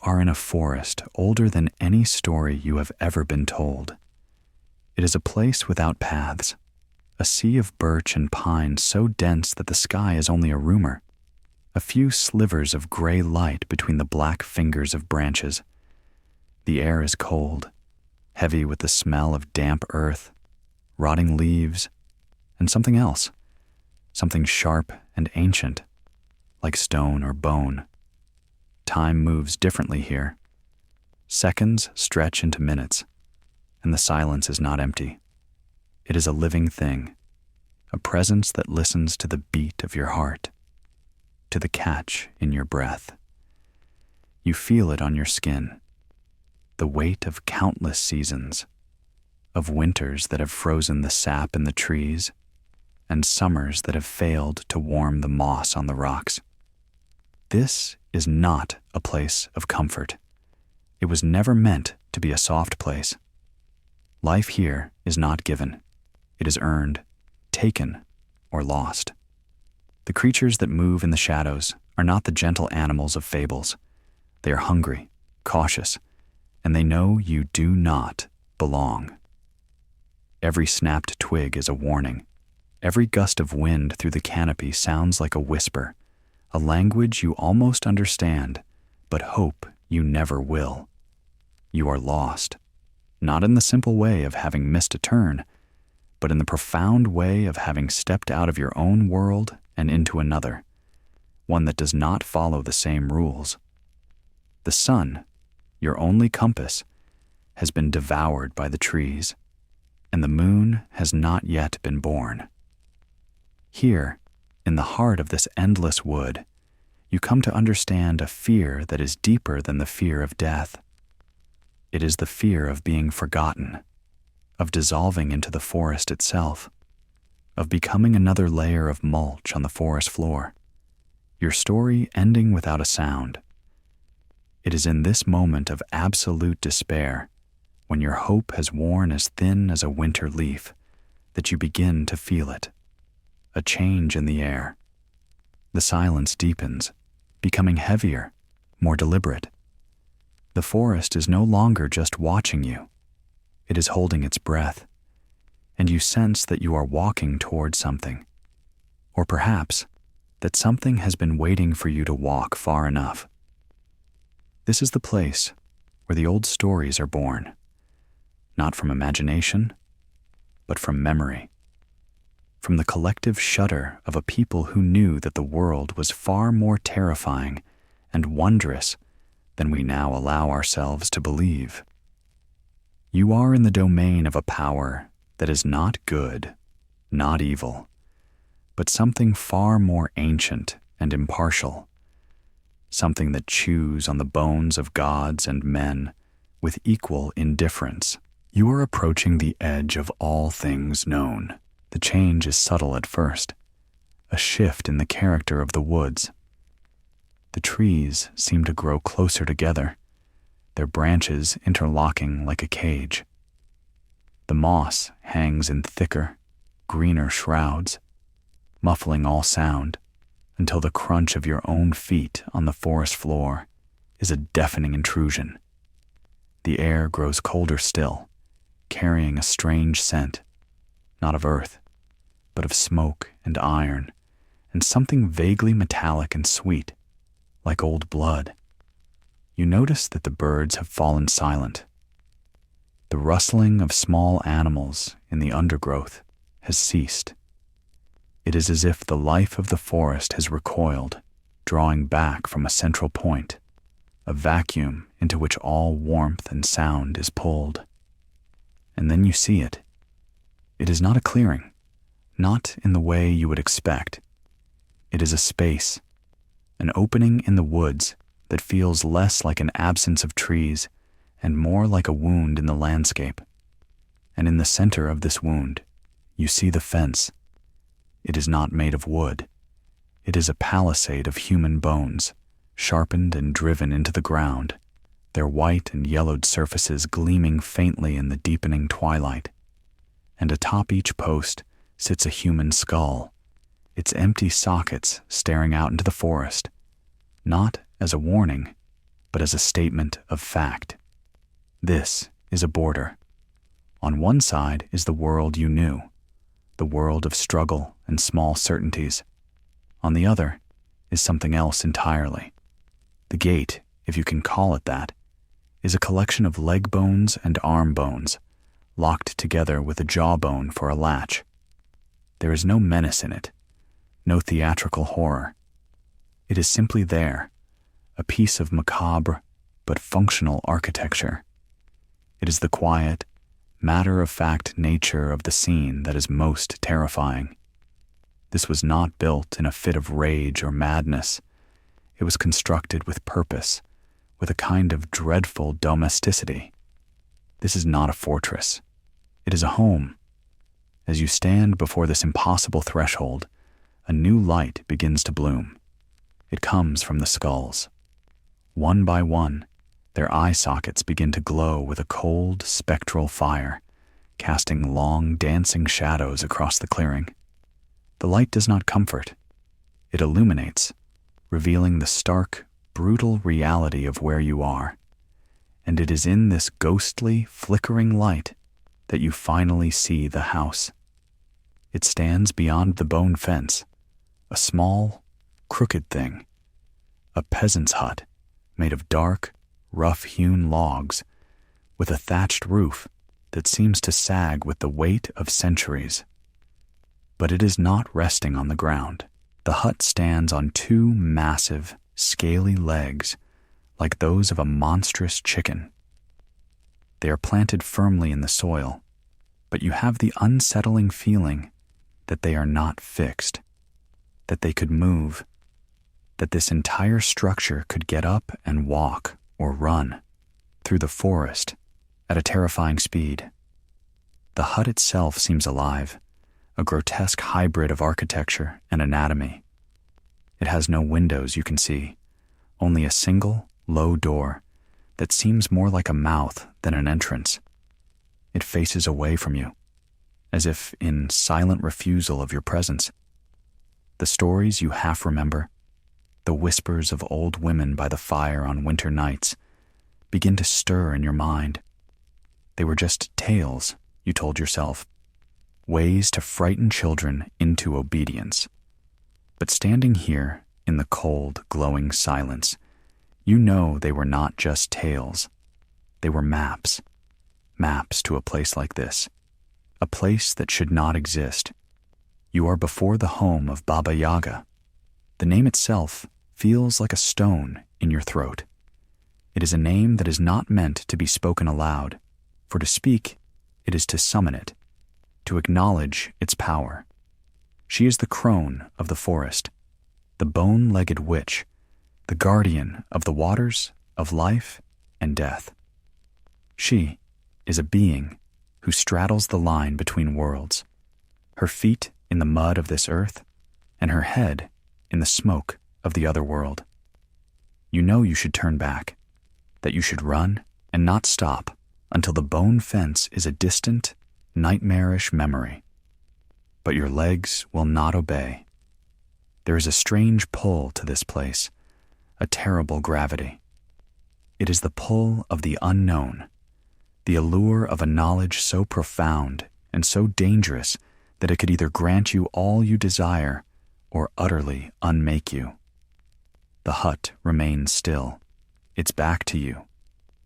are in a forest older than any story you have ever been told. It is a place without paths, a sea of birch and pine so dense that the sky is only a rumor, a few slivers of gray light between the black fingers of branches. The air is cold, heavy with the smell of damp earth, rotting leaves, and something else, something sharp and ancient, like stone or bone. Time moves differently here. Seconds stretch into minutes, and the silence is not empty. It is a living thing, a presence that listens to the beat of your heart, to the catch in your breath. You feel it on your skin, the weight of countless seasons, of winters that have frozen the sap in the trees, and summers that have failed to warm the moss on the rocks. This is not a place of comfort. It was never meant to be a soft place. Life here is not given. It is earned, taken, or lost. The creatures that move in the shadows are not the gentle animals of fables. They are hungry, cautious, and they know you do not belong. Every snapped twig is a warning. Every gust of wind through the canopy sounds like a whisper, a language you almost understand, but hope you never will. You are lost, not in the simple way of having missed a turn, but in the profound way of having stepped out of your own world and into another, one that does not follow the same rules. The sun, your only compass, has been devoured by the trees, and the moon has not yet been born. Here, in the heart of this endless wood, you come to understand a fear that is deeper than the fear of death. It is the fear of being forgotten, of dissolving into the forest itself, of becoming another layer of mulch on the forest floor, your story ending without a sound. It is in this moment of absolute despair, when your hope has worn as thin as a winter leaf, that you begin to feel it. A change in the air. The silence deepens, becoming heavier, more deliberate. The forest is no longer just watching you. It is holding its breath, and you sense that you are walking toward something, or perhaps that something has been waiting for you to walk far enough. This is the place where the old stories are born, not from imagination, but from memory. From the collective shudder of a people who knew that the world was far more terrifying and wondrous than we now allow ourselves to believe. You are in the domain of a power that is not good, not evil, but something far more ancient and impartial, something that chews on the bones of gods and men with equal indifference. You are approaching the edge of all things known. The change is subtle at first, a shift in the character of the woods. The trees seem to grow closer together, their branches interlocking like a cage. The moss hangs in thicker, greener shrouds, muffling all sound until the crunch of your own feet on the forest floor is a deafening intrusion. The air grows colder still, carrying a strange scent, not of earth, but of smoke and iron, and something vaguely metallic and sweet, like old blood. You notice that the birds have fallen silent. The rustling of small animals in the undergrowth has ceased. It is as if the life of the forest has recoiled, drawing back from a central point, a vacuum into which all warmth and sound is pulled. And then you see it. It is not a clearing, not in the way you would expect. It is a space, an opening in the woods that feels less like an absence of trees and more like a wound in the landscape. And in the center of this wound, you see the fence. It is not made of wood. It is a palisade of human bones, sharpened and driven into the ground, their white and yellowed surfaces gleaming faintly in the deepening twilight. And atop each post sits a human skull, its empty sockets staring out into the forest, not as a warning, but as a statement of fact. This is a border. On one side is the world you knew, the world of struggle and small certainties. On the other is something else entirely. The gate, if you can call it that, is a collection of leg bones and arm bones, locked together with a jawbone for a latch. There is no menace in it, no theatrical horror. It is simply there, a piece of macabre but functional architecture. It is the quiet, matter-of-fact nature of the scene that is most terrifying. This was not built in a fit of rage or madness. It was constructed with purpose, with a kind of dreadful domesticity. This is not a fortress. It is a home. As you stand before this impossible threshold, a new light begins to bloom. It comes from the skulls. One by one, their eye sockets begin to glow with a cold, spectral fire, casting long, dancing shadows across the clearing. The light does not comfort. It illuminates, revealing the stark, brutal reality of where you are. And it is in this ghostly, flickering light that you finally see the house. It stands beyond the bone fence, a small, crooked thing, a peasant's hut made of dark, rough-hewn logs with a thatched roof that seems to sag with the weight of centuries. But it is not resting on the ground. The hut stands on two massive, scaly legs like those of a monstrous chicken. They are planted firmly in the soil, but you have the unsettling feeling that they are not fixed, that they could move, that this entire structure could get up and walk or run through the forest at a terrifying speed. The hut itself seems alive, a grotesque hybrid of architecture and anatomy. It has no windows you can see, only a single, low door that seems more like a mouth than an entrance. It faces away from you, as if in silent refusal of your presence. The stories you half remember, the whispers of old women by the fire on winter nights, begin to stir in your mind. They were just tales, you told yourself, ways to frighten children into obedience. But standing here in the cold, glowing silence, you know they were not just tales. They were maps to a place like this, a place that should not exist. You are before the home of Baba Yaga. The name itself feels like a stone in your throat. It is a name that is not meant to be spoken aloud, for to speak, it is to summon it, to acknowledge its power. She is the crone of the forest, the bone-legged witch, the guardian of the waters of life and death. She is a being who straddles the line between worlds, her feet in the mud of this earth, and her head in the smoke of the other world. You know you should turn back, that you should run and not stop until the bone fence is a distant, nightmarish memory. But your legs will not obey. There is a strange pull to this place, a terrible gravity. It is the pull of the unknown, the allure of a knowledge so profound and so dangerous that it could either grant you all you desire or utterly unmake you. The hut remains still, its back to you,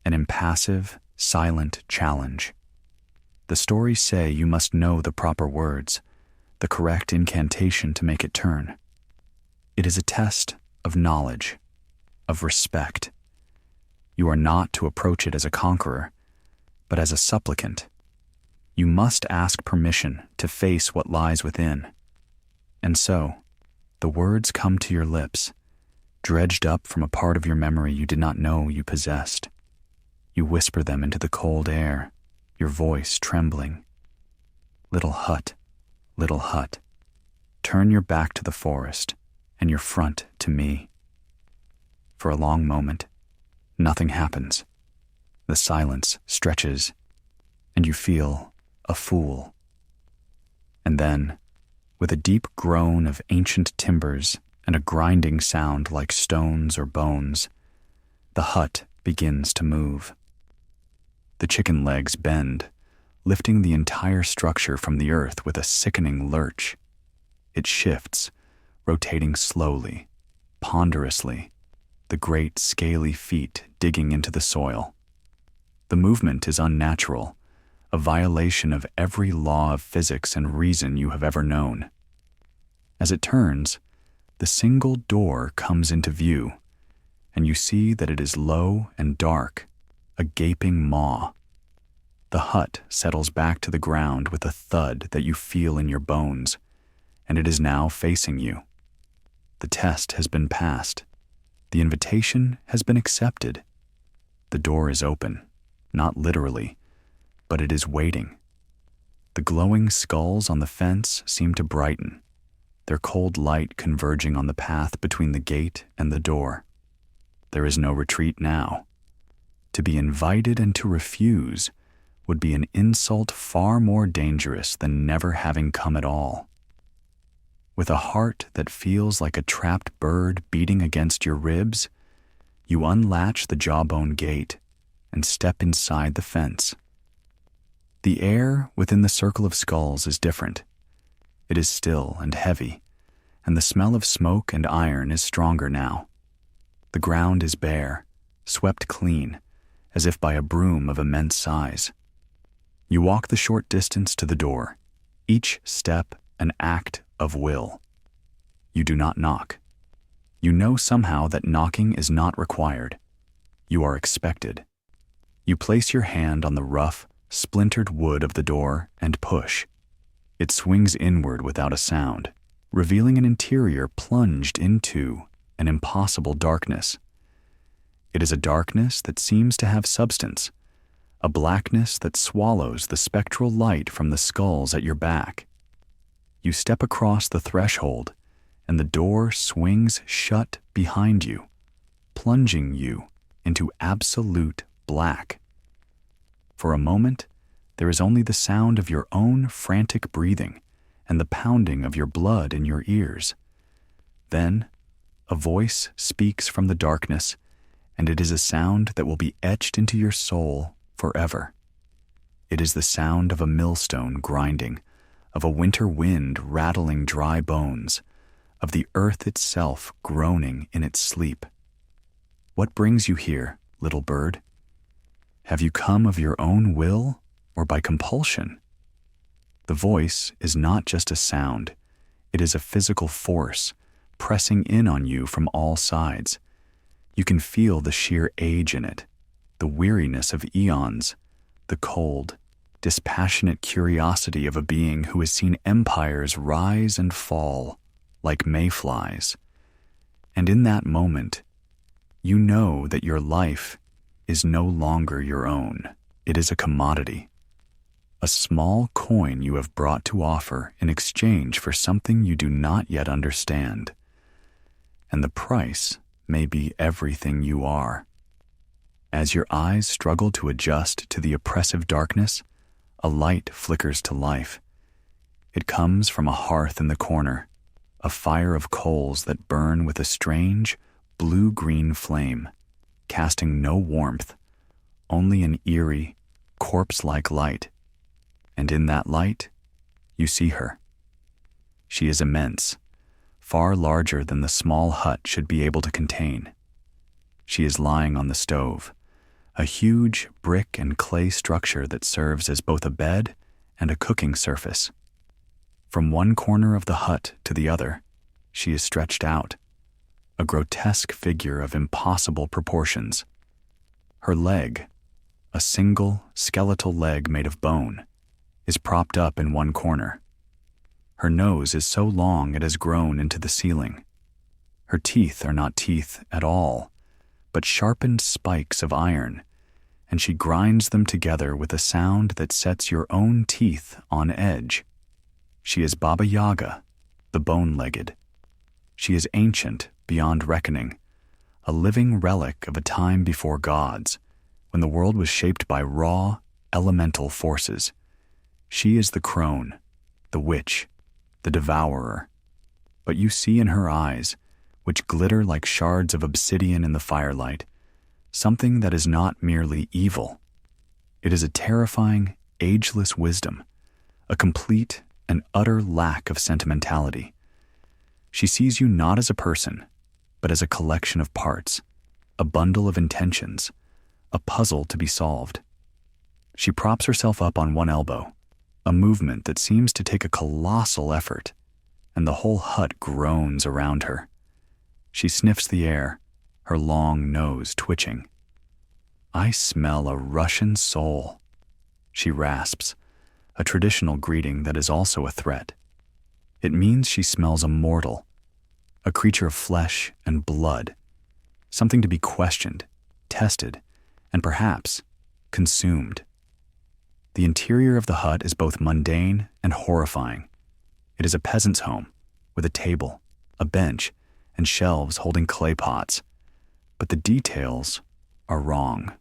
an impassive, silent challenge. The stories say you must know the proper words, the correct incantation to make it turn. It is a test of knowledge, of respect. You are not to approach it as a conqueror, but as a supplicant. You must ask permission to face what lies within. And so, the words come to your lips, dredged up from a part of your memory you did not know you possessed. You whisper them into the cold air, your voice trembling. Little hut, turn your back to the forest and your front to me. For a long moment, nothing happens. The silence stretches, and you feel a fool. And then, with a deep groan of ancient timbers and a grinding sound like stones or bones, the hut begins to move. The chicken legs bend, lifting the entire structure from the earth with a sickening lurch. It shifts, rotating slowly, ponderously, the great scaly feet digging into the soil. The movement is unnatural, a violation of every law of physics and reason you have ever known. As it turns, the single door comes into view, and you see that it is low and dark, a gaping maw. The hut settles back to the ground with a thud that you feel in your bones, and it is now facing you. The test has been passed. The invitation has been accepted. The door is open, not literally, but it is waiting. The glowing skulls on the fence seem to brighten, their cold light converging on the path between the gate and the door. There is no retreat now. To be invited and to refuse would be an insult far more dangerous than never having come at all. With a heart that feels like a trapped bird beating against your ribs, you unlatch the jawbone gate and step inside the fence. The air within the circle of skulls is different. It is still and heavy, and the smell of smoke and iron is stronger now. The ground is bare, swept clean, as if by a broom of immense size. You walk the short distance to the door, each step an act of will. You do not knock. You know somehow that knocking is not required. You are expected. You place your hand on the rough, splintered wood of the door and push. It swings inward without a sound, revealing an interior plunged into an impossible darkness. It is a darkness that seems to have substance, a blackness that swallows the spectral light from the skulls at your back. You step across the threshold, and the door swings shut behind you, plunging you into absolute black. For a moment, there is only the sound of your own frantic breathing and the pounding of your blood in your ears. Then, a voice speaks from the darkness, and it is a sound that will be etched into your soul forever. It is the sound of a millstone grinding, of a winter wind rattling dry bones, of the earth itself groaning in its sleep. What brings you here, little bird? Have you come of your own will or by compulsion? The voice is not just a sound, it is a physical force pressing in on you from all sides. You can feel the sheer age in it, the weariness of eons, the cold, dispassionate curiosity of a being who has seen empires rise and fall like mayflies. And in that moment, you know that your life is no longer your own. It is a commodity, a small coin you have brought to offer in exchange for something you do not yet understand. And the price may be everything you are. As your eyes struggle to adjust to the oppressive darkness, a light flickers to life. It comes from a hearth in the corner, a fire of coals that burn with a strange, blue-green flame, casting no warmth, only an eerie, corpse-like light. And in that light, you see her. She is immense, far larger than the small hut should be able to contain. She is lying on the stove, a huge brick and clay structure that serves as both a bed and a cooking surface. From one corner of the hut to the other, she is stretched out, a grotesque figure of impossible proportions. Her leg, a single skeletal leg made of bone, is propped up in one corner. Her nose is so long it has grown into the ceiling. Her teeth are not teeth at all, but sharpened spikes of iron, and she grinds them together with a sound that sets your own teeth on edge. She is Baba Yaga, the bone-legged. She is ancient beyond reckoning, a living relic of a time before gods, when the world was shaped by raw, elemental forces. She is the crone, the witch, the devourer. But you see in her eyes, which glitter like shards of obsidian in the firelight, something that is not merely evil. It is a terrifying, ageless wisdom, a complete and utter lack of sentimentality. She sees you not as a person, but as a collection of parts, a bundle of intentions, a puzzle to be solved. She props herself up on one elbow, a movement that seems to take a colossal effort, and the whole hut groans around her. She sniffs the air, her long nose twitching. "I smell a Russian soul," she rasps, a traditional greeting that is also a threat. It means she smells a mortal, a creature of flesh and blood, something to be questioned, tested, and perhaps consumed. The interior of the hut is both mundane and horrifying. It is a peasant's home, with a table, a bench, and shelves holding clay pots. But the details are wrong.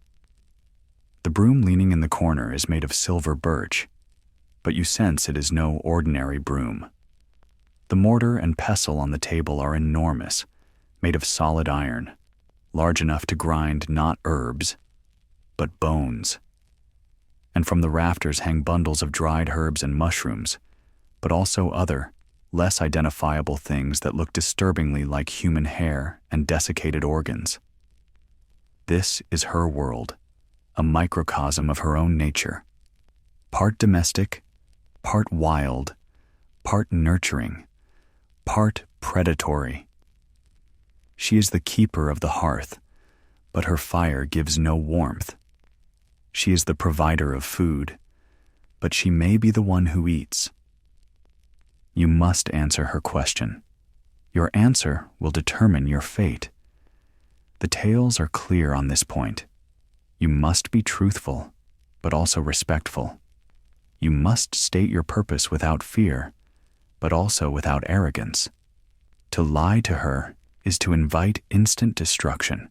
The broom leaning in the corner is made of silver birch, but you sense it is no ordinary broom. The mortar and pestle on the table are enormous, made of solid iron, large enough to grind not herbs, but bones. And from the rafters hang bundles of dried herbs and mushrooms, but also other, less identifiable things that look disturbingly like human hair and desiccated organs. This is her world, a microcosm of her own nature, part domestic, part wild, part nurturing, part predatory. She is the keeper of the hearth, but her fire gives no warmth. She is the provider of food, but she may be the one who eats. You must answer her question. Your answer will determine your fate. The tales are clear on this point. You must be truthful, but also respectful. You must state your purpose without fear, but also without arrogance. To lie to her is to invite instant destruction.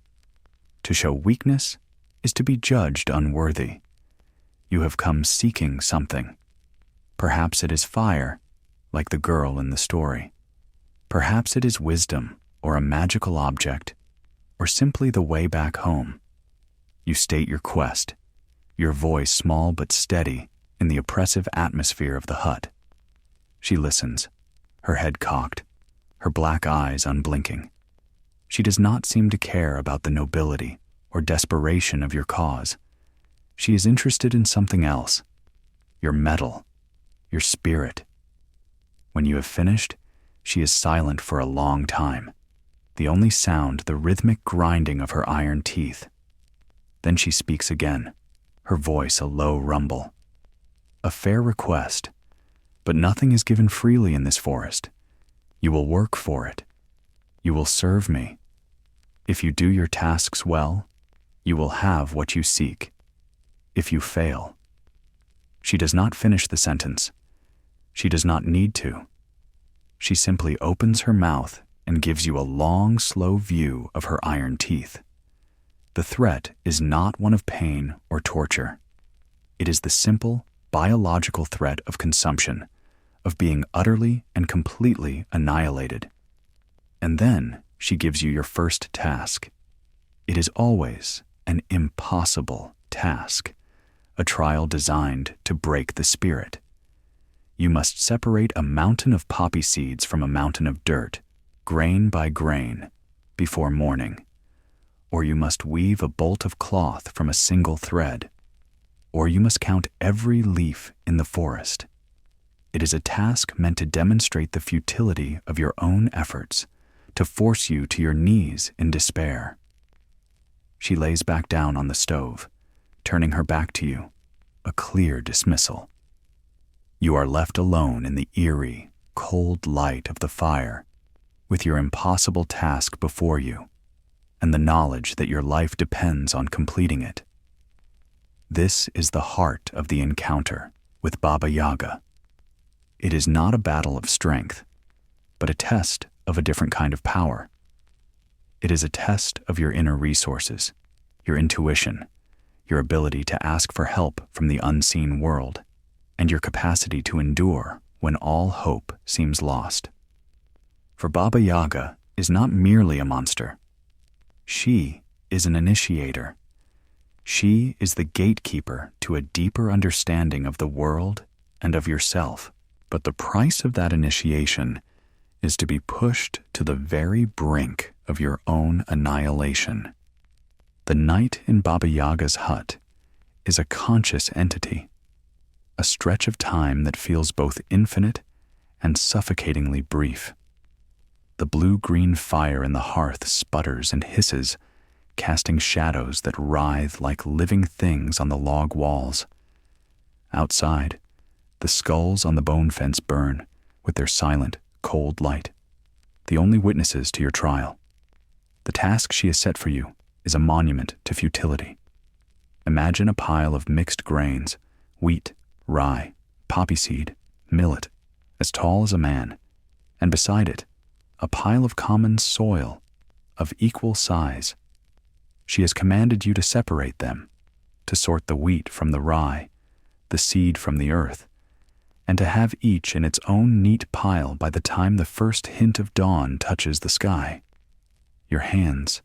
To show weakness is to be judged unworthy. You have come seeking something. Perhaps it is fire, like the girl in the story. Perhaps it is wisdom, or a magical object, or simply the way back home. You state your quest, your voice small but steady in the oppressive atmosphere of the hut. She listens, her head cocked, her black eyes unblinking. She does not seem to care about the nobility or desperation of your cause. She is interested in something else, your mettle, your spirit. When you have finished, she is silent for a long time, the only sound the rhythmic grinding of her iron teeth. Then she speaks again, her voice a low rumble. A fair request, but nothing is given freely in this forest. You will work for it. You will serve me. If you do your tasks well, you will have what you seek. If you fail. She does not finish the sentence. She does not need to. She simply opens her mouth and gives you a long, slow view of her iron teeth. The threat is not one of pain or torture. It is the simple, biological threat of consumption, of being utterly and completely annihilated. And then she gives you your first task. It is always an impossible task, a trial designed to break the spirit. You must separate a mountain of poppy seeds from a mountain of dirt, grain by grain, before morning. Or you must weave a bolt of cloth from a single thread. Or you must count every leaf in the forest. It is a task meant to demonstrate the futility of your own efforts, to force you to your knees in despair. She lays back down on the stove, turning her back to you, a clear dismissal. You are left alone in the eerie, cold light of the fire, with your impossible task before you, and the knowledge that your life depends on completing it. This is the heart of the encounter with Baba Yaga. It is not a battle of strength, but a test of a different kind of power. It is a test of your inner resources, your intuition, your ability to ask for help from the unseen world, and your capacity to endure when all hope seems lost. For Baba Yaga is not merely a monster. She is an initiator. She is the gatekeeper to a deeper understanding of the world and of yourself. But the price of that initiation is to be pushed to the very brink of your own annihilation. The night in Baba Yaga's hut is a conscious entity, a stretch of time that feels both infinite and suffocatingly brief. The blue-green fire in the hearth sputters and hisses, casting shadows that writhe like living things on the log walls. Outside, the skulls on the bone fence burn with their silent, cold light, the only witnesses to your trial. The task she has set for you is a monument to futility. Imagine a pile of mixed grains, wheat, rye, poppy seed, millet, as tall as a man, and beside it, a pile of common soil of equal size. She has commanded you to separate them, to sort the wheat from the rye, the seed from the earth, and to have each in its own neat pile by the time the first hint of dawn touches the sky. Your hands,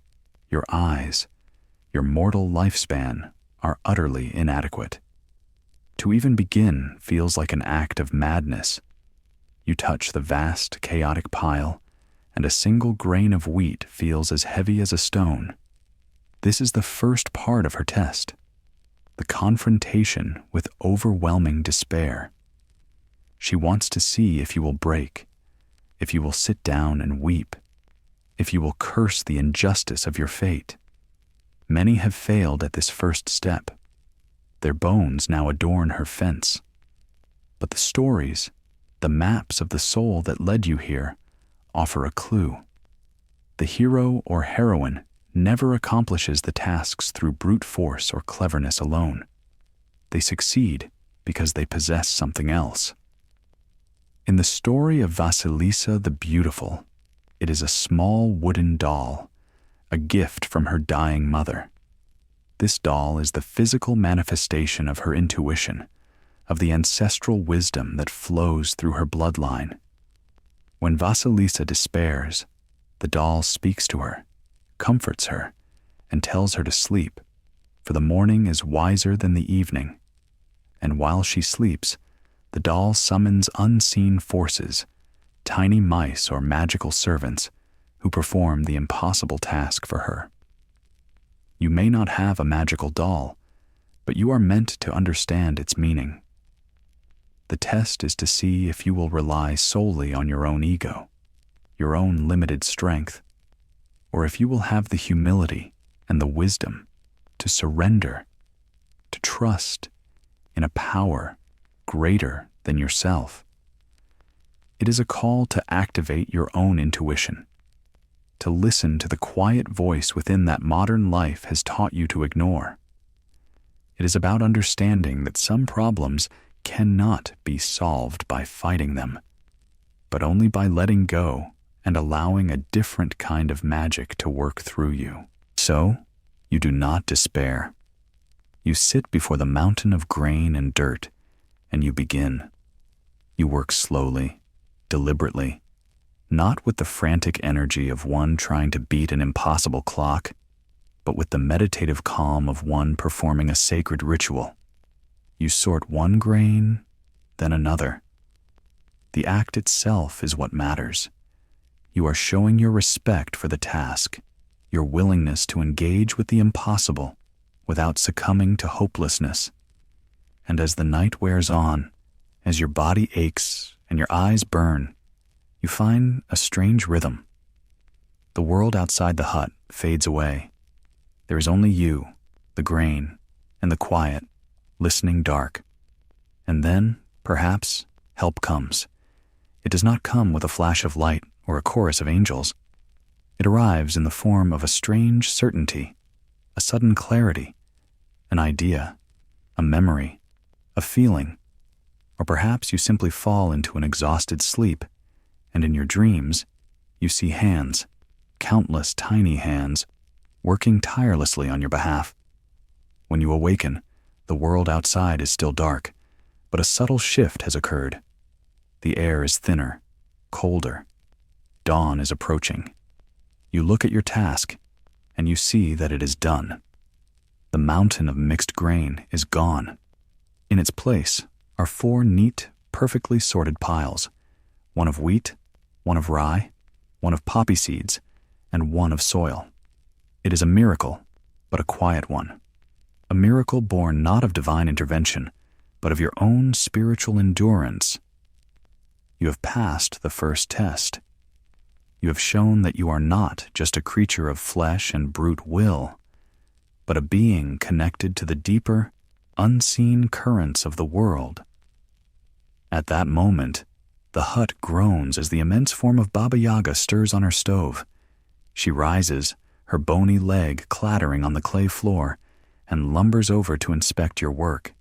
your eyes, your mortal lifespan are utterly inadequate. To even begin feels like an act of madness. You touch the vast, chaotic pile, and a single grain of wheat feels as heavy as a stone. This is the first part of her test, the confrontation with overwhelming despair. She wants to see if you will break, if you will sit down and weep, if you will curse the injustice of your fate. Many have failed at this first step. Their bones now adorn her fence. But the stories, the maps of the soul that led you here, offer a clue. The hero or heroine never accomplishes the tasks through brute force or cleverness alone. They succeed because they possess something else. In the story of Vasilisa the Beautiful, it is a small wooden doll, a gift from her dying mother. This doll is the physical manifestation of her intuition, of the ancestral wisdom that flows through her bloodline. When Vasilisa despairs, the doll speaks to her, comforts her, and tells her to sleep, for the morning is wiser than the evening. And while she sleeps, the doll summons unseen forces, tiny mice or magical servants, who perform the impossible task for her. You may not have a magical doll, but you are meant to understand its meaning. The test is to see if you will rely solely on your own ego, your own limited strength, or if you will have the humility and the wisdom to surrender, to trust in a power greater than yourself. It is a call to activate your own intuition, to listen to the quiet voice within that modern life has taught you to ignore. It is about understanding that some problems cannot be solved by fighting them, but only by letting go and allowing a different kind of magic to work through you. So, you do not despair. You sit before the mountain of grain and dirt, and you begin. You work slowly, deliberately, not with the frantic energy of one trying to beat an impossible clock, but with the meditative calm of one performing a sacred ritual. You sort one grain, then another. The act itself is what matters. You are showing your respect for the task, your willingness to engage with the impossible without succumbing to hopelessness. And as the night wears on, as your body aches and your eyes burn, you find a strange rhythm. The world outside the hut fades away. There is only you, the grain, and the quiet, listening dark. And then, perhaps, help comes. It does not come with a flash of light or a chorus of angels. It arrives in the form of a strange certainty, a sudden clarity, an idea, a memory, a feeling, or perhaps you simply fall into an exhausted sleep, and in your dreams, you see hands, countless tiny hands, working tirelessly on your behalf. When you awaken, the world outside is still dark, but a subtle shift has occurred. The air is thinner, colder. Dawn is approaching. You look at your task, and you see that it is done. The mountain of mixed grain is gone. In its place are 4 neat, perfectly sorted piles, one of wheat, one of rye, one of poppy seeds, and one of soil. It is a miracle, but a quiet one. A miracle born not of divine intervention, but of your own spiritual endurance. You have passed the first test. You have shown that you are not just a creature of flesh and brute will, but a being connected to the deeper, unseen currents of the world. At that moment, the hut groans as the immense form of Baba Yaga stirs on her stove. She rises, her bony leg clattering on the clay floor, and lumbers over to inspect your work.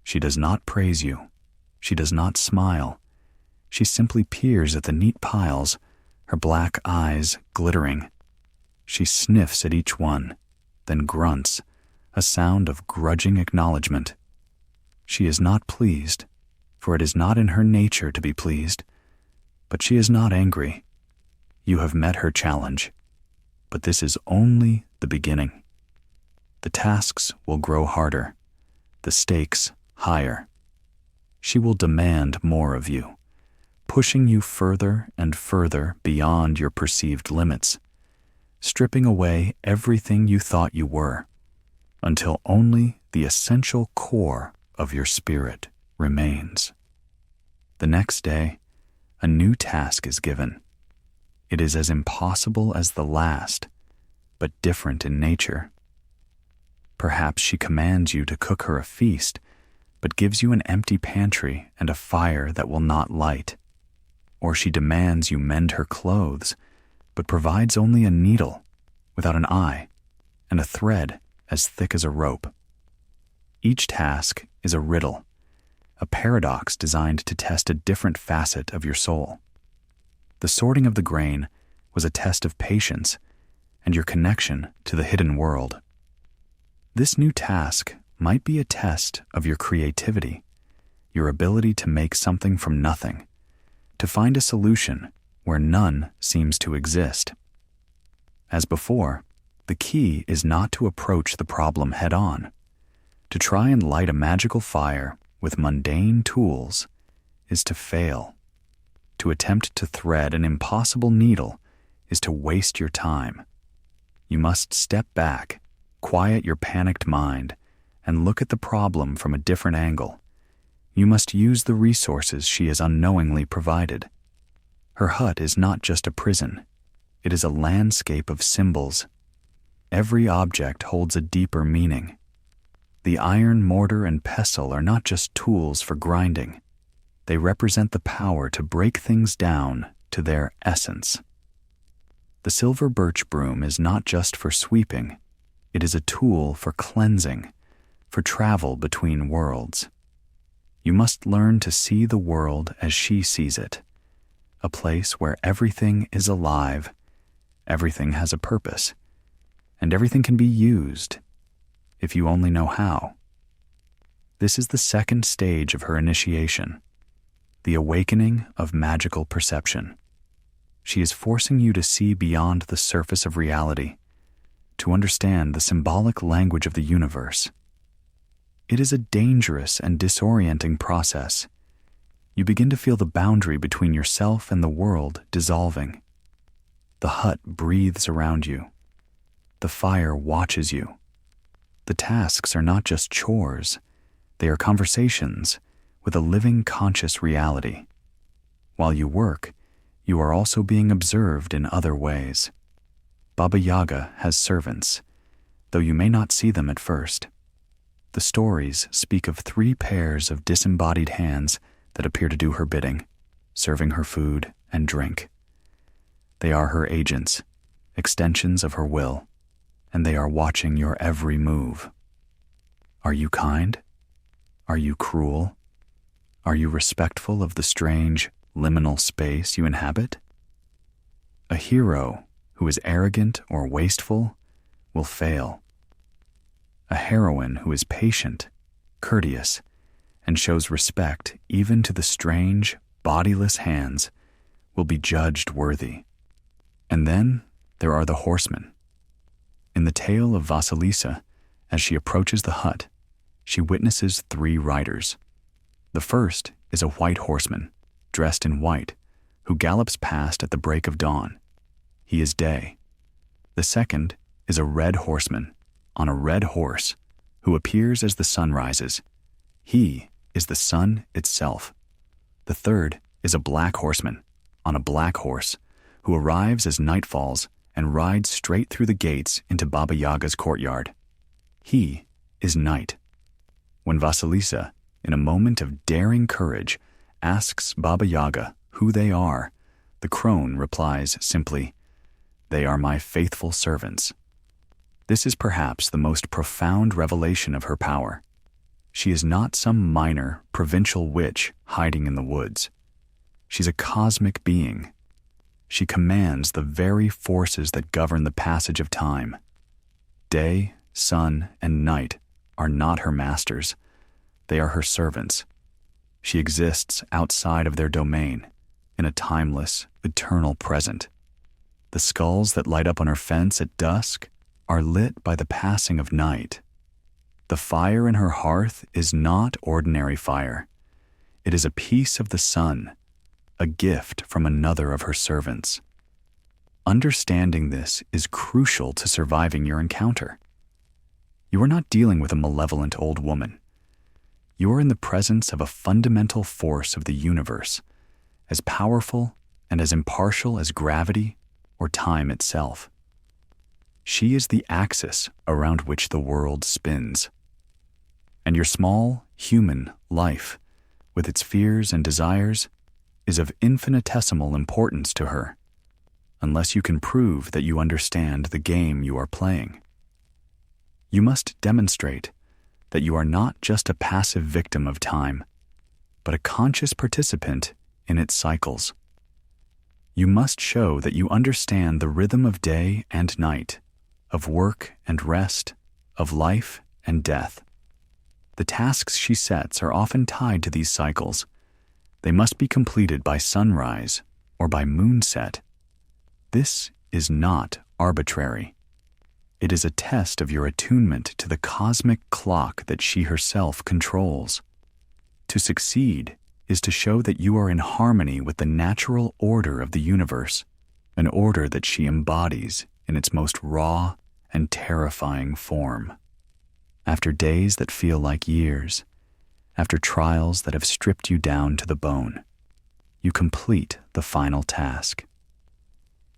She does not praise you. She does not smile. She simply peers at the neat piles, her black eyes glittering. She sniffs at each one, then grunts, a sound of grudging acknowledgement. She is not pleased, for it is not in her nature to be pleased, but she is not angry. You have met her challenge, but this is only the beginning. The tasks will grow harder, the stakes higher. She will demand more of you, pushing you further and further beyond your perceived limits, stripping away everything you thought you were, until only the essential core of your spirit remains. The next day, a new task is given. It is as impossible as the last, but different in nature. Perhaps she commands you to cook her a feast, but gives you an empty pantry and a fire that will not light. Or she demands you mend her clothes, but provides only a needle without an eye and a thread as thick as a rope. Each task is a riddle, a paradox designed to test a different facet of your soul. The sorting of the grain was a test of patience and your connection to the hidden world. This new task might be a test of your creativity, your ability to make something from nothing, to find a solution where none seems to exist. As before, the key is not to approach the problem head-on. To try and light a magical fire with mundane tools is to fail. To attempt to thread an impossible needle is to waste your time. You must step back, quiet your panicked mind, and look at the problem from a different angle. You must use the resources she has unknowingly provided. Her hut is not just a prison. It is a landscape of symbols. Every object holds a deeper meaning. The iron mortar and pestle are not just tools for grinding. They represent the power to break things down to their essence. The silver birch broom is not just for sweeping. It is a tool for cleansing, for travel between worlds. You must learn to see the world as she sees it, a place where everything is alive, everything has a purpose, and everything can be used, if you only know how. This is the second stage of her initiation, the awakening of magical perception. She is forcing you to see beyond the surface of reality, to understand the symbolic language of the universe. It is a dangerous and disorienting process. You begin to feel the boundary between yourself and the world dissolving. The hut breathes around you. The fire watches you. The tasks are not just chores. They are conversations with a living conscious reality. While you work, you are also being observed in other ways. Baba Yaga has servants, though you may not see them at first. The stories speak of 3 pairs of disembodied hands that appear to do her bidding, serving her food and drink. They are her agents, extensions of her will, and they are watching your every move. Are you kind? Are you cruel? Are you respectful of the strange, liminal space you inhabit? A hero who is arrogant or wasteful will fail. A heroine who is patient, courteous, and shows respect even to the strange, bodiless hands will be judged worthy. And then there are the horsemen. In the tale of Vasilisa, as she approaches the hut, she witnesses 3 riders. The first is a white horseman, dressed in white, who gallops past at the break of dawn. He is day. The second is a red horseman, on a red horse, who appears as the sun rises. He is the sun itself. The third is a black horseman, on a black horse, who arrives as night falls and rides straight through the gates into Baba Yaga's courtyard. He is night. When Vasilisa, in a moment of daring courage, asks Baba Yaga who they are, the crone replies simply, "They are my faithful servants." This is perhaps the most profound revelation of her power. She is not some minor, provincial witch hiding in the woods. She's a cosmic being. She commands the very forces that govern the passage of time. Day, sun, and night are not her masters. They are her servants. She exists outside of their domain, in a timeless, eternal present. The skulls that light up on her fence at dusk are lit by the passing of night. The fire in her hearth is not ordinary fire. It is a piece of the sun, a gift from another of her servants. Understanding this is crucial to surviving your encounter. You are not dealing with a malevolent old woman. You are in the presence of a fundamental force of the universe, as powerful and as impartial as gravity or time itself. She is the axis around which the world spins. And your small, human life, with its fears and desires, is of infinitesimal importance to her, unless you can prove that you understand the game you are playing. You must demonstrate that you are not just a passive victim of time, but a conscious participant in its cycles. You must show that you understand the rhythm of day and night, of work and rest, of life and death. The tasks she sets are often tied to these cycles. They must be completed by sunrise or by moonset. This is not arbitrary. It is a test of your attunement to the cosmic clock that she herself controls. To succeed is to show that you are in harmony with the natural order of the universe, an order that she embodies in its most raw and terrifying form. After days that feel like years, after trials that have stripped you down to the bone, you complete the final task.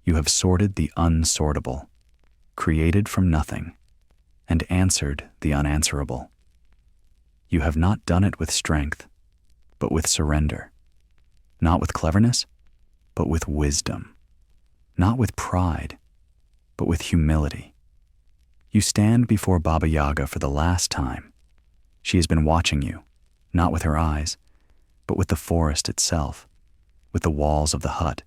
You have sorted the unsortable, created from nothing, and answered the unanswerable. You have not done it with strength, but with surrender. Not with cleverness, but with wisdom. Not with pride, but with humility. You stand before Baba Yaga for the last time. She has been watching you, not with her eyes, but with the forest itself, with the walls of the hut,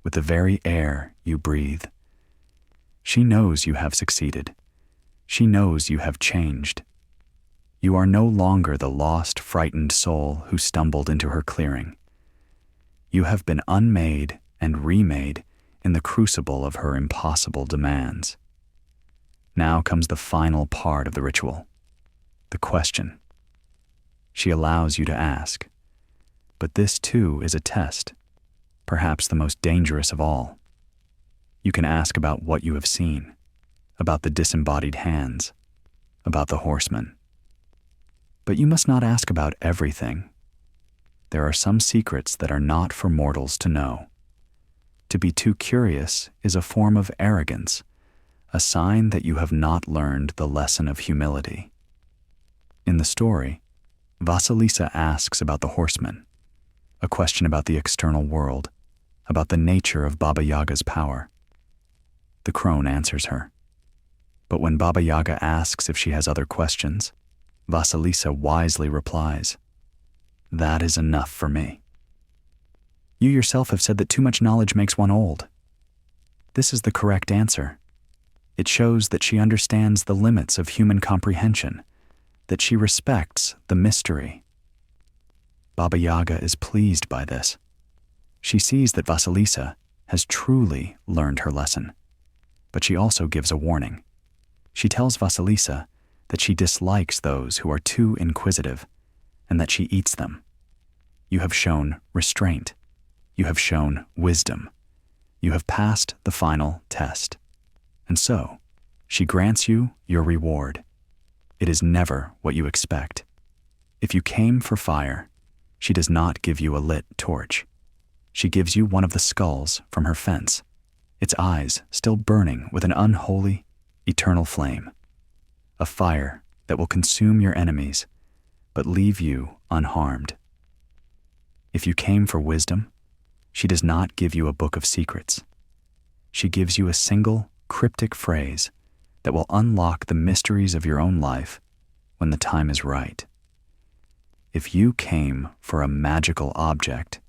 with the very air you breathe. She knows you have succeeded. She knows you have changed. You are no longer the lost, frightened soul who stumbled into her clearing. You have been unmade and remade in the crucible of her impossible demands. Now comes the final part of the ritual, the question. She allows you to ask, but this too is a test, perhaps the most dangerous of all. You can ask about what you have seen, about the disembodied hands, about the horsemen. But you must not ask about everything. There are some secrets that are not for mortals to know. To be too curious is a form of arrogance, a sign that you have not learned the lesson of humility. In the story, Vasilisa asks about the horsemen, a question about the external world, about the nature of Baba Yaga's power. The crone answers her. But when Baba Yaga asks if she has other questions, Vasilisa wisely replies, "That is enough for me." You yourself have said that too much knowledge makes one old. This is the correct answer. It shows that she understands the limits of human comprehension, that she respects the mystery. Baba Yaga is pleased by this. She sees that Vasilisa has truly learned her lesson, but she also gives a warning. She tells Vasilisa that she dislikes those who are too inquisitive and that she eats them. You have shown restraint. You have shown wisdom. You have passed the final test. And so, she grants you your reward. It is never what you expect. If you came for fire, she does not give you a lit torch. She gives you one of the skulls from her fence, its eyes still burning with an unholy, eternal flame. A fire that will consume your enemies, but leave you unharmed. If you came for wisdom, she does not give you a book of secrets. She gives you a single, cryptic phrase that will unlock the mysteries of your own life when the time is right. If you came for a magical object,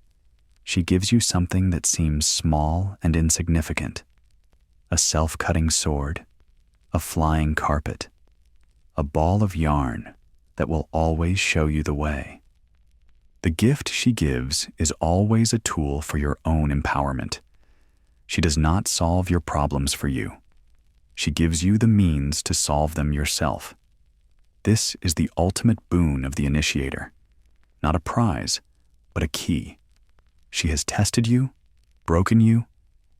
she gives you something that seems small and insignificant: a self-cutting sword, a flying carpet, a ball of yarn that will always show you the way. The gift she gives is always a tool for your own empowerment. She does not solve your problems for you. She gives you the means to solve them yourself. This is the ultimate boon of the initiator. Not a prize, but a key. She has tested you, broken you,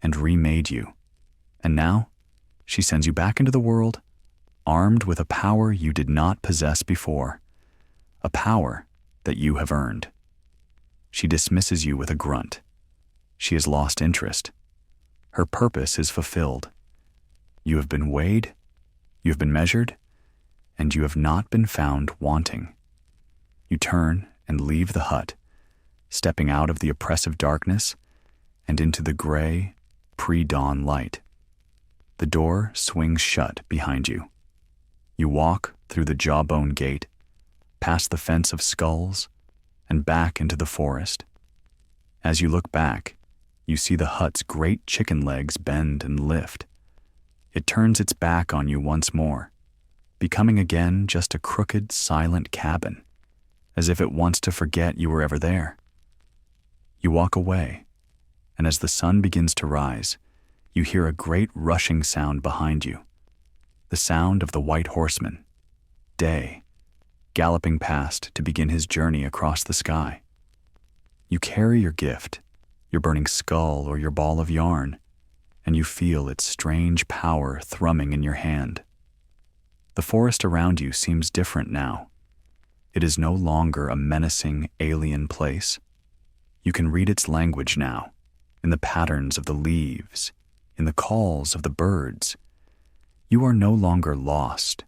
and remade you. And now, she sends you back into the world, armed with a power you did not possess before, a power that you have earned. She dismisses you with a grunt. She has lost interest. Her purpose is fulfilled. You have been weighed, you have been measured, and you have not been found wanting. You turn and leave the hut, stepping out of the oppressive darkness and into the gray, pre-dawn light. The door swings shut behind you. You walk through the jawbone gate, past the fence of skulls, and back into the forest. As you look back, you see the hut's great chicken legs bend and lift. It turns its back on you once more, becoming again just a crooked, silent cabin, as if it wants to forget you were ever there. You walk away, and as the sun begins to rise, you hear a great rushing sound behind you, the sound of the white horseman, Day, galloping past to begin his journey across the sky. You carry your gift, your burning skull or your ball of yarn, and you feel its strange power thrumming in your hand. The forest around you seems different now. It is no longer a menacing, alien place. You can read its language now, in the patterns of the leaves, in the calls of the birds. You are no longer lost.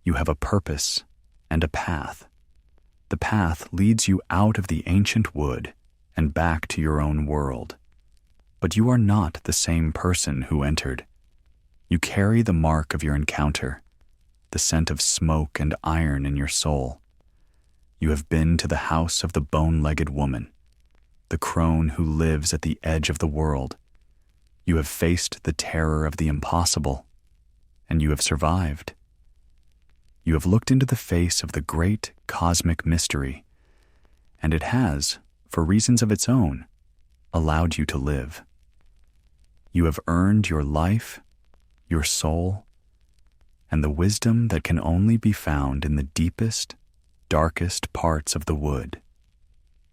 You have a purpose and a path. The path leads you out of the ancient wood and back to your own world. But you are not the same person who entered. You carry the mark of your encounter, the scent of smoke and iron in your soul. You have been to the house of the bone-legged woman, the crone who lives at the edge of the world. You have faced the terror of the impossible, and you have survived. You have looked into the face of the great cosmic mystery, and it has, for reasons of its own, allowed you to live. You have earned your life, your soul, and the wisdom that can only be found in the deepest, darkest parts of the wood.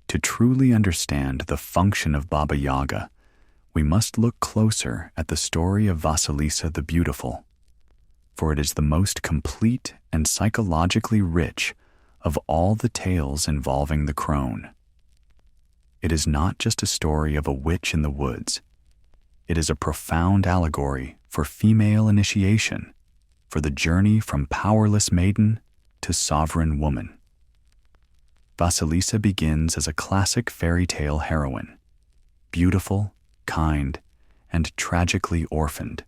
To truly understand the function of Baba Yaga, we must look closer at the story of Vasilisa the Beautiful, for it is the most complete and psychologically rich of all the tales involving the crone. It is not just a story of a witch in the woods. It is a profound allegory for female initiation, for the journey from powerless maiden to sovereign woman. Vasilisa begins as a classic fairy tale heroine, beautiful, kind, and tragically orphaned.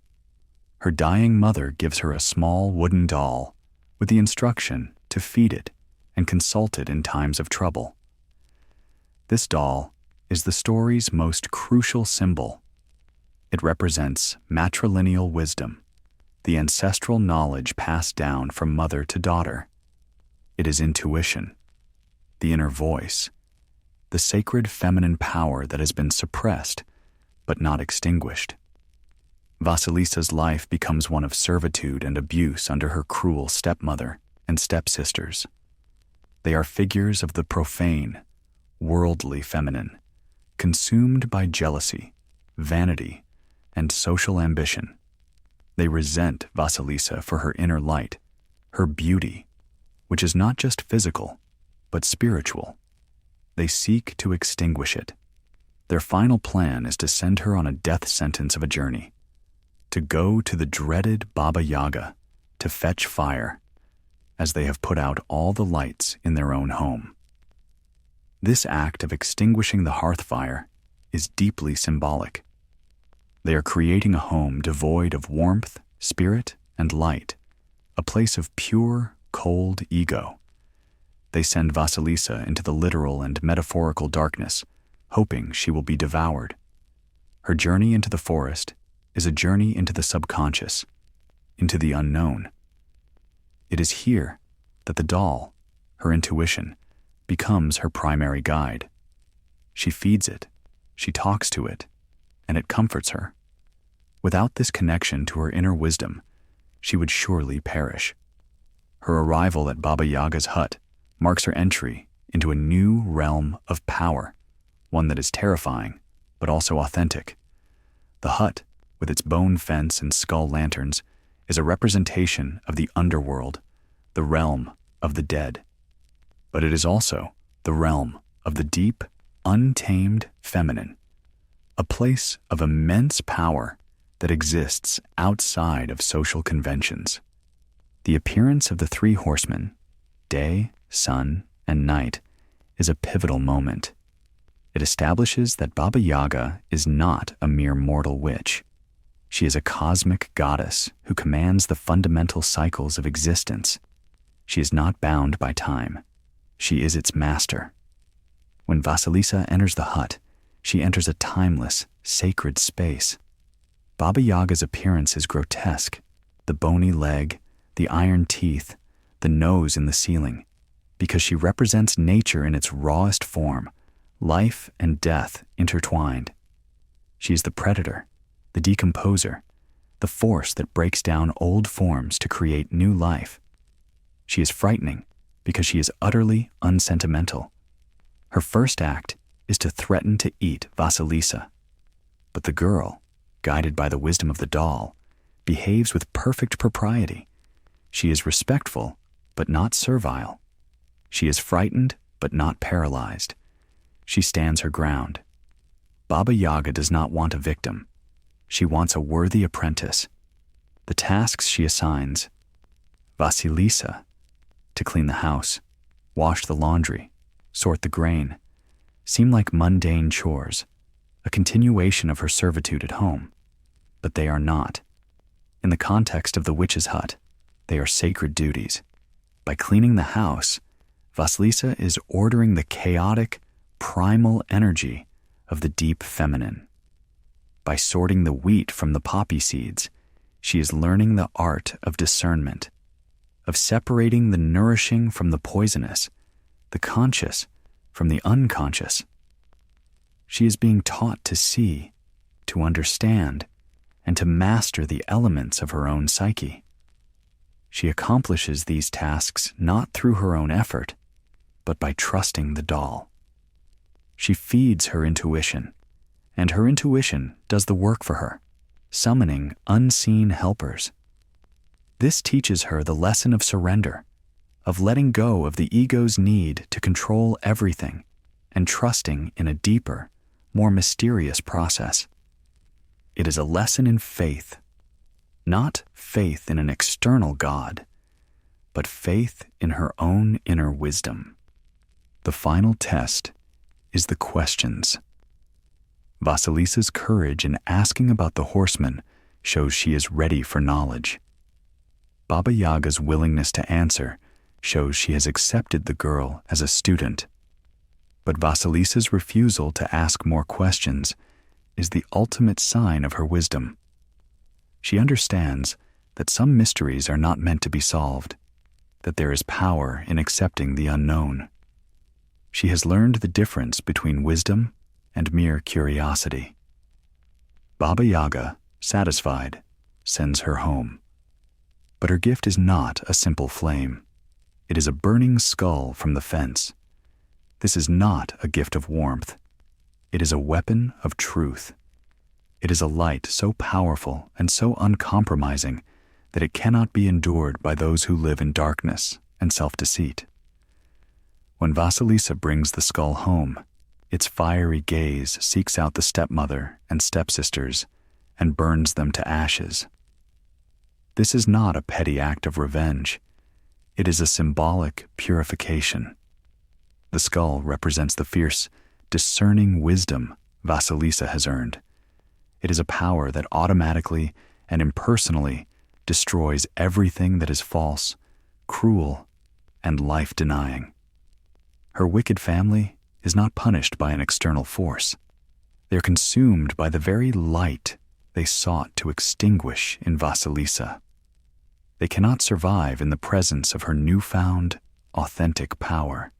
Her dying mother gives her a small wooden doll with the instruction to feed it and consult it in times of trouble. This doll is the story's most crucial symbol. It represents matrilineal wisdom, the ancestral knowledge passed down from mother to daughter. It is intuition, the inner voice, the sacred feminine power that has been suppressed but not extinguished. Vasilisa's life becomes one of servitude and abuse under her cruel stepmother and stepsisters. They are figures of the profane, worldly feminine, consumed by jealousy, vanity, and social ambition. They resent Vasilisa for her inner light, her beauty, which is not just physical, but spiritual. They seek to extinguish it. Their final plan is to send her on a death sentence of a journey, to go to the dreaded Baba Yaga to fetch fire, as they have put out all the lights in their own home. This act of extinguishing the hearth fire is deeply symbolic. They are creating a home devoid of warmth, spirit, and light, a place of pure, cold ego. They send Vasilisa into the literal and metaphorical darkness, hoping she will be devoured. Her journey into the forest is a journey into the subconscious, into the unknown. It is here that the doll, her intuition, becomes her primary guide. She feeds it, she talks to it, and it comforts her. Without this connection to her inner wisdom, she would surely perish. Her arrival at Baba Yaga's hut marks her entry into a new realm of power, one that is terrifying, but also authentic. The hut, with its bone fence and skull lanterns, is a representation of the underworld, the realm of the dead. But it is also the realm of the deep, untamed feminine, a place of immense power that exists outside of social conventions. The appearance of the three horsemen, day, sun, and night, is a pivotal moment. It establishes that Baba Yaga is not a mere mortal witch. She is a cosmic goddess who commands the fundamental cycles of existence. She is not bound by time. She is its master. When Vasilisa enters the hut, she enters a timeless, sacred space. Baba Yaga's appearance is grotesque: the bony leg, the iron teeth, the nose in the ceiling, because she represents nature in its rawest form, life and death intertwined. She is the predator, the decomposer, the force that breaks down old forms to create new life. She is frightening because she is utterly unsentimental. Her first act is to threaten to eat Vasilisa. But the girl, guided by the wisdom of the doll, behaves with perfect propriety. She is respectful, but not servile. She is frightened, but not paralyzed. She stands her ground. Baba Yaga does not want a victim. She wants a worthy apprentice. The tasks she assigns: Vasilisa, to clean the house, wash the laundry, sort the grain, seem like mundane chores, a continuation of her servitude at home. But they are not. In the context of the witch's hut, they are sacred duties. By cleaning the house, Vasilisa is ordering the chaotic, primal energy of the deep feminine. By sorting the wheat from the poppy seeds, she is learning the art of discernment, of separating the nourishing from the poisonous, the conscious from the unconscious. She is being taught to see, to understand, and to master the elements of her own psyche. She accomplishes these tasks not through her own effort, but by trusting the doll. She feeds her intuition, and her intuition does the work for her, summoning unseen helpers. This teaches her the lesson of surrender, of letting go of the ego's need to control everything and trusting in a deeper, more mysterious process. It is a lesson in faith, not faith in an external God, but faith in her own inner wisdom. The final test is the questions. Vasilisa's courage in asking about the horsemen shows she is ready for knowledge. Baba Yaga's willingness to answer shows she has accepted the girl as a student. But Vasilisa's refusal to ask more questions is the ultimate sign of her wisdom. She understands that some mysteries are not meant to be solved, that there is power in accepting the unknown. She has learned the difference between wisdom and mere curiosity. Baba Yaga satisfied, sends her home. But her gift is not a simple flame. It is a burning skull from the fence. This is not a gift of warmth. It is a weapon of truth. It is a light so powerful and so uncompromising that it cannot be endured by those who live in darkness and self-deceit. When Vasilisa brings the skull home, its fiery gaze seeks out the stepmother and stepsisters and burns them to ashes. This is not a petty act of revenge. It is a symbolic purification. The skull represents the fierce, discerning wisdom Vasilisa has earned. It is a power that automatically and impersonally destroys everything that is false, cruel, and life-denying. Her wicked family is not punished by an external force. They are consumed by the very light they sought to extinguish in Vasilisa. They cannot survive in the presence of her newfound, authentic power.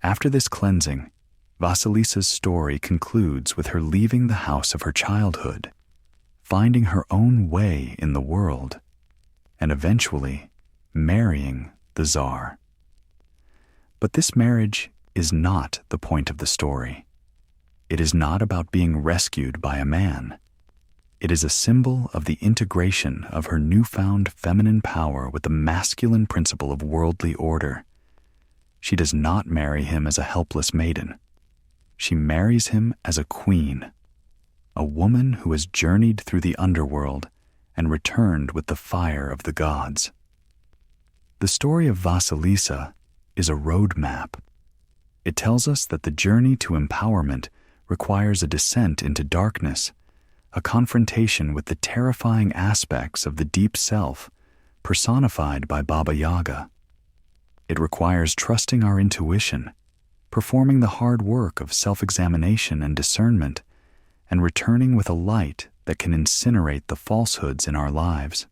After this cleansing, Vasilisa's story concludes with her leaving the house of her childhood, finding her own way in the world, and eventually marrying the Tsar. But this marriage is not the point of the story. It is not about being rescued by a man. It is a symbol of the integration of her newfound feminine power with the masculine principle of worldly order. She does not marry him as a helpless maiden. She marries him as a queen, a woman who has journeyed through the underworld and returned with the fire of the gods. The story of Vasilisa is a roadmap. It tells us that the journey to empowerment requires a descent into darkness, a confrontation with the terrifying aspects of the deep self personified by Baba Yaga. It requires trusting our intuition, performing the hard work of self-examination and discernment, and returning with a light that can incinerate the falsehoods in our lives.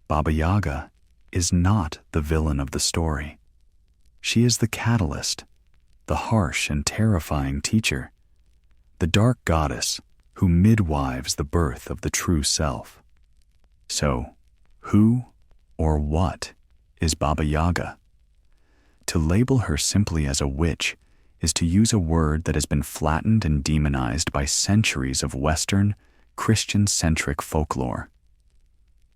Baba Yaga is not the villain of the story. She is the catalyst, the harsh and terrifying teacher, the dark goddess who midwives the birth of the true self. So, who or what is Baba Yaga? To label her simply as a witch is to use a word that has been flattened and demonized by centuries of Western, Christian-centric folklore.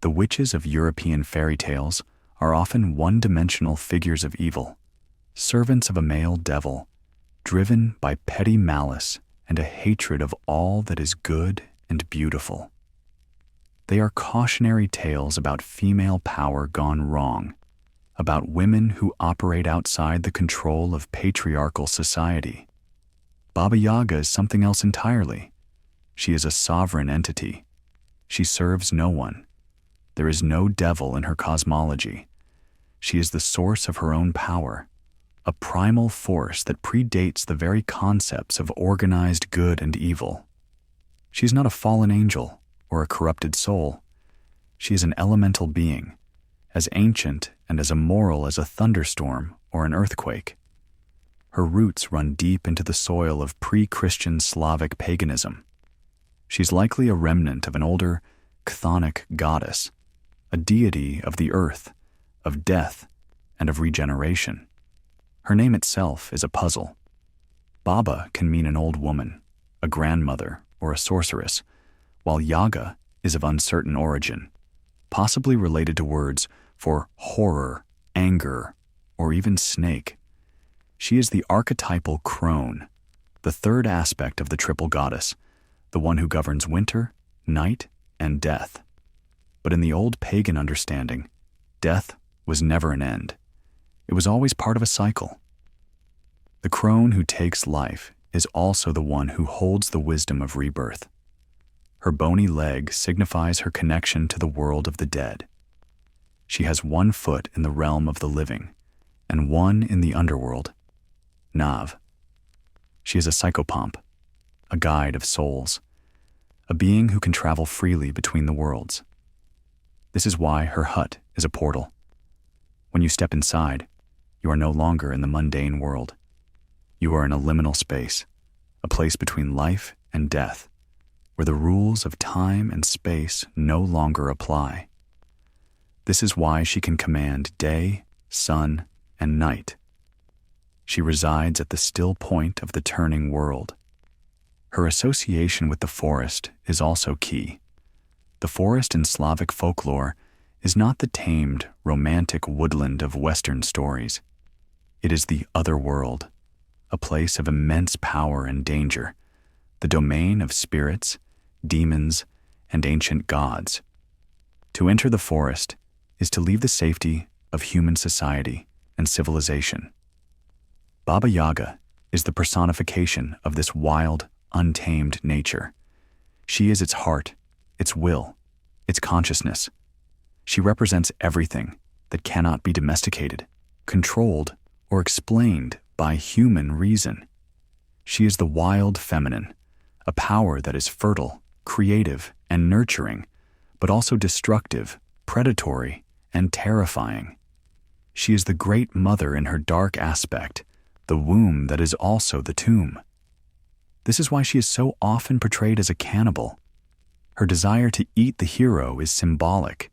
The witches of European fairy tales are often one-dimensional figures of evil, servants of a male devil, driven by petty malice and a hatred of all that is good and beautiful. They are cautionary tales about female power gone wrong, about women who operate outside the control of patriarchal society. Baba Yaga is something else entirely. She is a sovereign entity. She serves no one. There is no devil in her cosmology. She is the source of her own power, a primal force that predates the very concepts of organized good and evil. She is not a fallen angel or a corrupted soul. She is an elemental being, as ancient and as immoral as a thunderstorm or an earthquake. Her roots run deep into the soil of pre-Christian Slavic paganism. She's likely a remnant of an older, chthonic goddess, a deity of the earth, of death, and of regeneration. Her name itself is a puzzle. Baba can mean an old woman, a grandmother, or a sorceress, while Yaga is of uncertain origin, possibly related to words for horror, anger, or even snake. She is the archetypal crone, the third aspect of the triple goddess, the one who governs winter, night, and death. But in the old pagan understanding, death was never an end. It was always part of a cycle. The crone who takes life is also the one who holds the wisdom of rebirth. Her bony leg signifies her connection to the world of the dead. She has one foot in the realm of the living and one in the underworld, Nav. She is a psychopomp, a guide of souls, a being who can travel freely between the worlds. This is why her hut is a portal. When you step inside, you are no longer in the mundane world. You are in a liminal space, a place between life and death, where the rules of time and space no longer apply. This is why she can command day, sun, and night. She resides at the still point of the turning world. Her association with the forest is also key. The forest in Slavic folklore is not the tamed, romantic woodland of Western stories. It is the other world, a place of immense power and danger, the domain of spirits, demons, and ancient gods. To enter the forest is to leave the safety of human society and civilization. Baba Yaga is the personification of this wild, untamed nature. She is its heart, its will, its consciousness. She represents everything that cannot be domesticated, controlled, or explained by human reason. She is the wild feminine, a power that is fertile, creative, and nurturing, but also destructive, predatory, and terrifying. She is the great mother in her dark aspect, the womb that is also the tomb. This is why she is so often portrayed as a cannibal. Her desire to eat the hero is symbolic.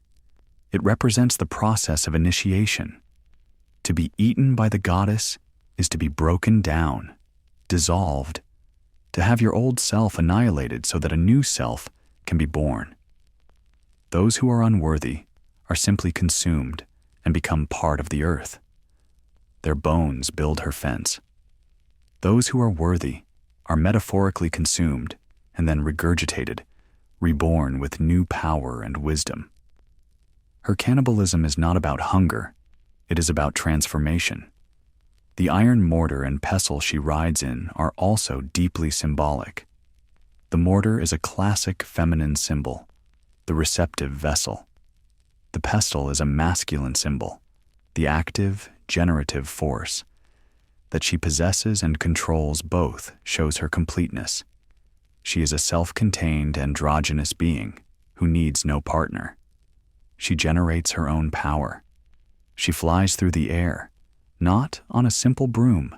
It represents the process of initiation. To be eaten by the goddess is to be broken down, dissolved, to have your old self annihilated so that a new self can be born. Those who are unworthy are simply consumed and become part of the earth. Their bones build her fence. Those who are worthy are metaphorically consumed and then regurgitated, reborn with new power and wisdom. Her cannibalism is not about hunger, it is about transformation. The iron mortar and pestle she rides in are also deeply symbolic. The mortar is a classic feminine symbol, the receptive vessel. The pestle is a masculine symbol, the active, generative force. That she possesses and controls both shows her completeness. She is a self-contained androgynous being who needs no partner. She generates her own power. She flies through the air, not on a simple broom,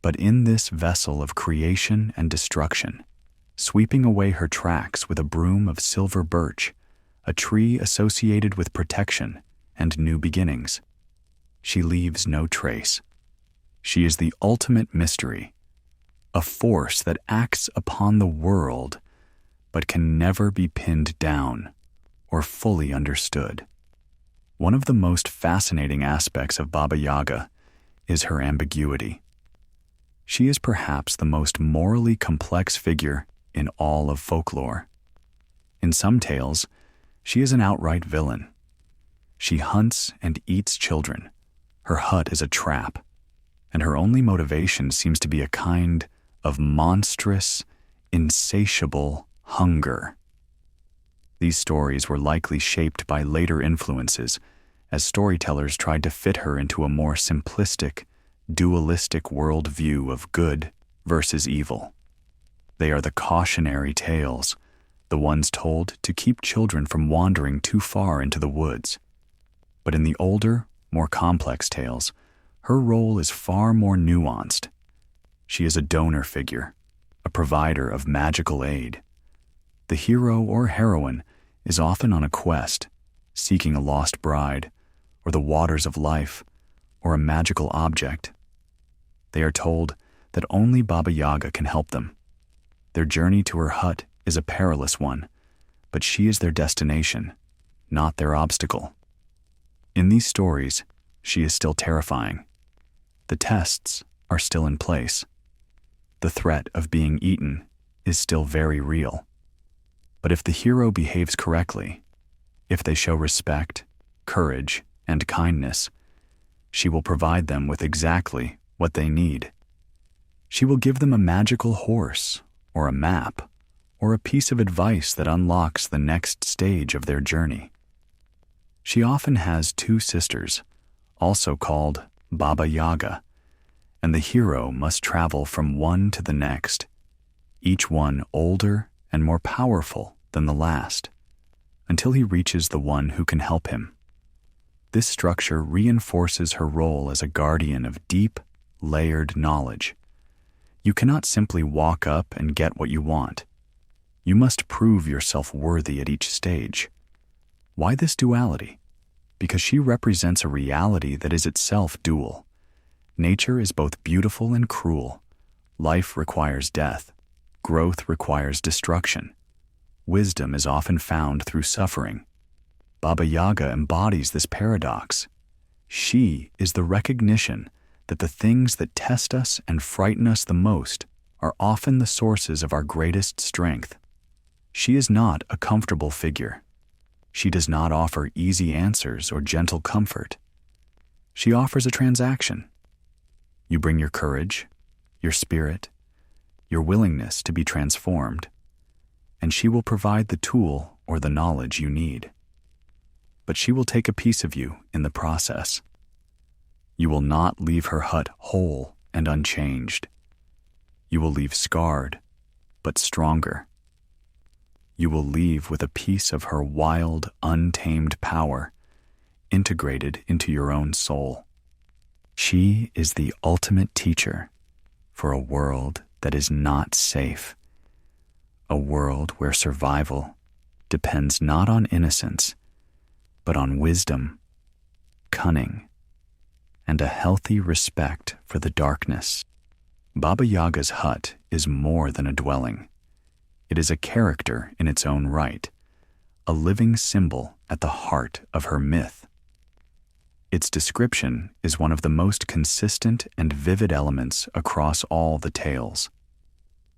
but in this vessel of creation and destruction, sweeping away her tracks with a broom of silver birch, a tree associated with protection and new beginnings. She leaves no trace. She is the ultimate mystery, a force that acts upon the world but can never be pinned down or fully understood. One of the most fascinating aspects of Baba Yaga is her ambiguity. She is perhaps the most morally complex figure in all of folklore. In some tales, she is an outright villain. She hunts and eats children. Her hut is a trap, and her only motivation seems to be a kind of monstrous, insatiable hunger. These stories were likely shaped by later influences as storytellers tried to fit her into a more simplistic, dualistic worldview of good versus evil. They are the cautionary tales, the ones told to keep children from wandering too far into the woods. But in the older, more complex tales, her role is far more nuanced. She is a donor figure, a provider of magical aid. The hero or heroine is often on a quest, seeking a lost bride, or the waters of life, or a magical object. They are told that only Baba Yaga can help them. Their journey to her hut is a perilous one, but she is their destination, not their obstacle. In these stories, she is still terrifying. The tests are still in place. The threat of being eaten is still very real. But if the hero behaves correctly, if they show respect, courage, and kindness, she will provide them with exactly what they need. She will give them a magical horse, or a map, or a piece of advice that unlocks the next stage of their journey. She often has two sisters, also called Baba Yaga, and the hero must travel from one to the next, each one older and more powerful than the last, until he reaches the one who can help him. This structure reinforces her role as a guardian of deep, layered knowledge. You cannot simply walk up and get what you want. You must prove yourself worthy at each stage. Why this duality? Because she represents a reality that is itself dual. Nature is both beautiful and cruel. Life requires death. Growth requires destruction. Wisdom is often found through suffering. Baba Yaga embodies this paradox. She is the recognition that the things that test us and frighten us the most are often the sources of our greatest strength. She is not a comfortable figure. She does not offer easy answers or gentle comfort. She offers a transaction. You bring your courage, your spirit, your willingness to be transformed, and she will provide the tool or the knowledge you need. But she will take a piece of you in the process. You will not leave her hut whole and unchanged. You will leave scarred, but stronger. You will leave with a piece of her wild, untamed power, integrated into your own soul. She is the ultimate teacher for a world that is not safe, a world where survival depends not on innocence, but on wisdom, cunning, and a healthy respect for the darkness. Baba Yaga's hut is more than a dwelling. It is a character in its own right, a living symbol at the heart of her myth. Its description is one of the most consistent and vivid elements across all the tales.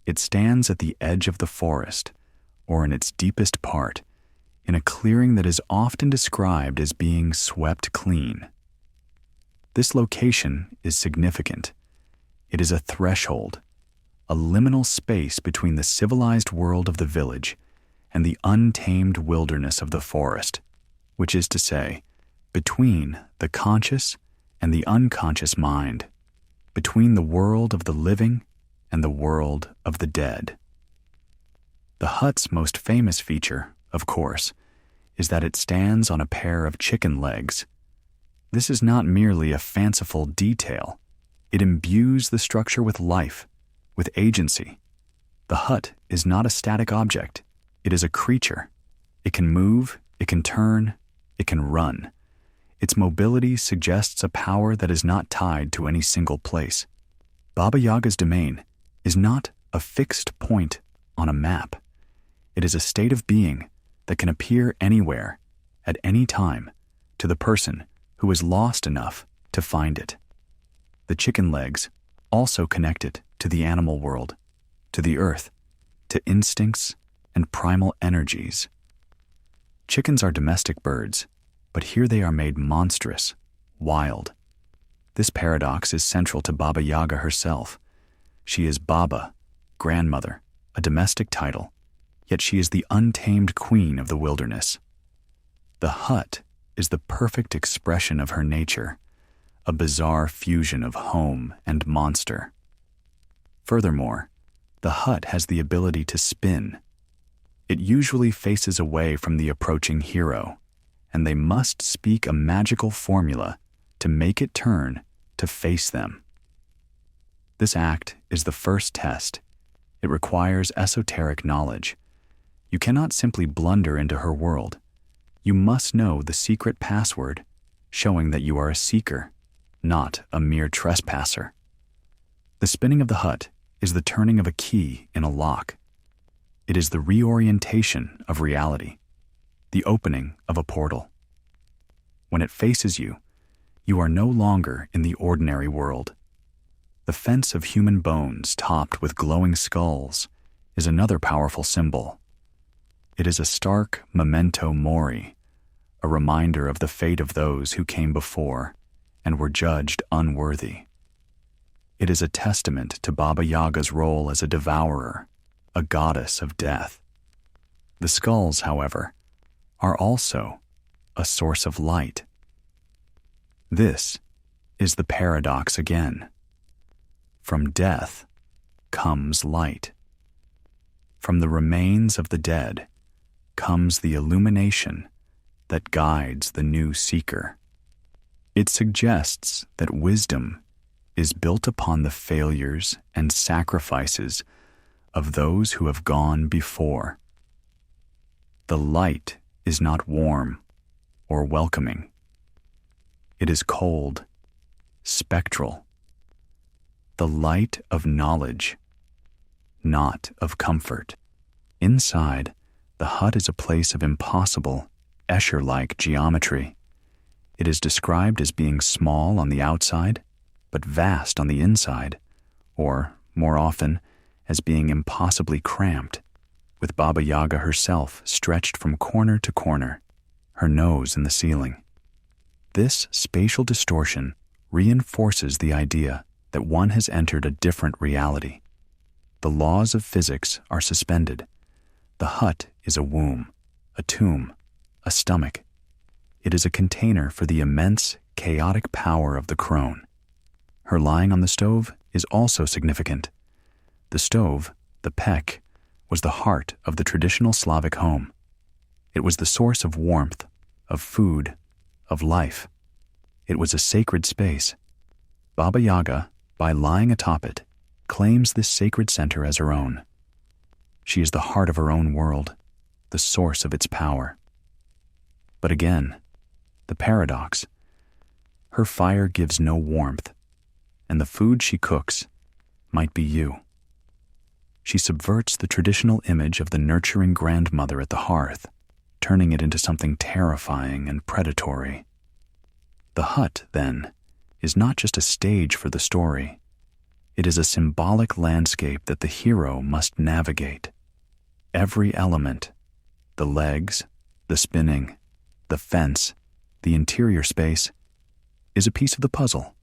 It stands at the edge of the forest, or in its deepest part, in a clearing that is often described as being swept clean. This location is significant. It is a threshold, a liminal space between the civilized world of the village and the untamed wilderness of the forest, which is to say, between the conscious and the unconscious mind, between the world of the living and the world of the dead. The hut's most famous feature, of course, is that it stands on a pair of chicken legs. This is not merely a fanciful detail. It imbues the structure with life, with agency. The hut is not a static object. It is a creature. It can move, it can turn, it can run. Its mobility suggests a power that is not tied to any single place. Baba Yaga's domain is not a fixed point on a map. It is a state of being that can appear anywhere, at any time, to the person who is lost enough to find it. The chicken legs also connect it to the animal world, to the earth, to instincts and primal energies. Chickens are domestic birds, but here they are made monstrous, wild. This paradox is central to Baba Yaga herself. She is Baba, grandmother, a domestic title, yet she is the untamed queen of the wilderness. The hut is the perfect expression of her nature, a bizarre fusion of home and monster. Furthermore, the hut has the ability to spin. It usually faces away from the approaching hero, and they must speak a magical formula to make it turn to face them. This act is the first test. It requires esoteric knowledge. You cannot simply blunder into her world. You must know the secret password, showing that you are a seeker, not a mere trespasser. The spinning of the hut is the turning of a key in a lock. It is the reorientation of reality, the opening of a portal. When it faces you, you are no longer in the ordinary world. The fence of human bones topped with glowing skulls is another powerful symbol. It is a stark memento mori, a reminder of the fate of those who came before and were judged unworthy. It is a testament to Baba Yaga's role as a devourer, a goddess of death. The skulls, however, are also a source of light. This is the paradox again. From death comes light. From the remains of the dead comes the illumination that guides the new seeker. It suggests that wisdom is built upon the failures and sacrifices of those who have gone before. The light is not warm or welcoming. It is cold, spectral. The light of knowledge, not of comfort. Inside, the hut is a place of impossible, Escher-like geometry. It is described as being small on the outside, but vast on the inside, or, more often, as being impossibly cramped, with Baba Yaga herself stretched from corner to corner, her nose in the ceiling. This spatial distortion reinforces the idea that one has entered a different reality. The laws of physics are suspended. The hut is a womb, a tomb, a stomach. It is a container for the immense, chaotic power of the crone. Her lying on the stove is also significant. The stove, the pek, was the heart of the traditional Slavic home. It was the source of warmth, of food, of life. It was a sacred space. Baba Yaga, by lying atop it, claims this sacred center as her own. She is the heart of her own world, the source of its power. But again, the paradox. Her fire gives no warmth, and the food she cooks might be you. She subverts the traditional image of the nurturing grandmother at the hearth, turning it into something terrifying and predatory. The hut, then, is not just a stage for the story. It is a symbolic landscape that the hero must navigate. Every element, the legs, the spinning, the fence, the interior space, is a piece of the puzzle,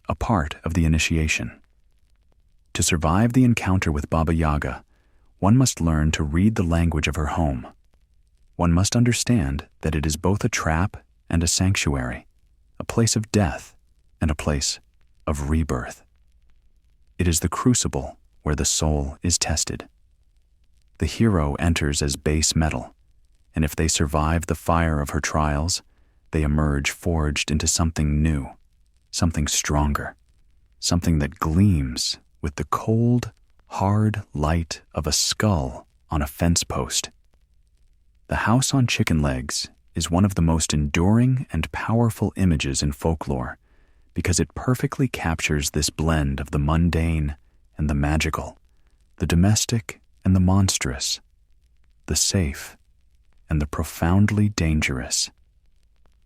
a part of the initiation. To survive the encounter with Baba Yaga, one must learn to read the language of her home. One must understand that it is both a trap and a sanctuary, a place of death and a place of rebirth. It is the crucible where the soul is tested. The hero enters as base metal, and if they survive the fire of her trials, they emerge forged into something new, something stronger, something that gleams with the cold, hard light of a skull on a fence post. The house on chicken legs is one of the most enduring and powerful images in folklore because it perfectly captures this blend of the mundane and the magical, the domestic and the monstrous, the safe and the profoundly dangerous,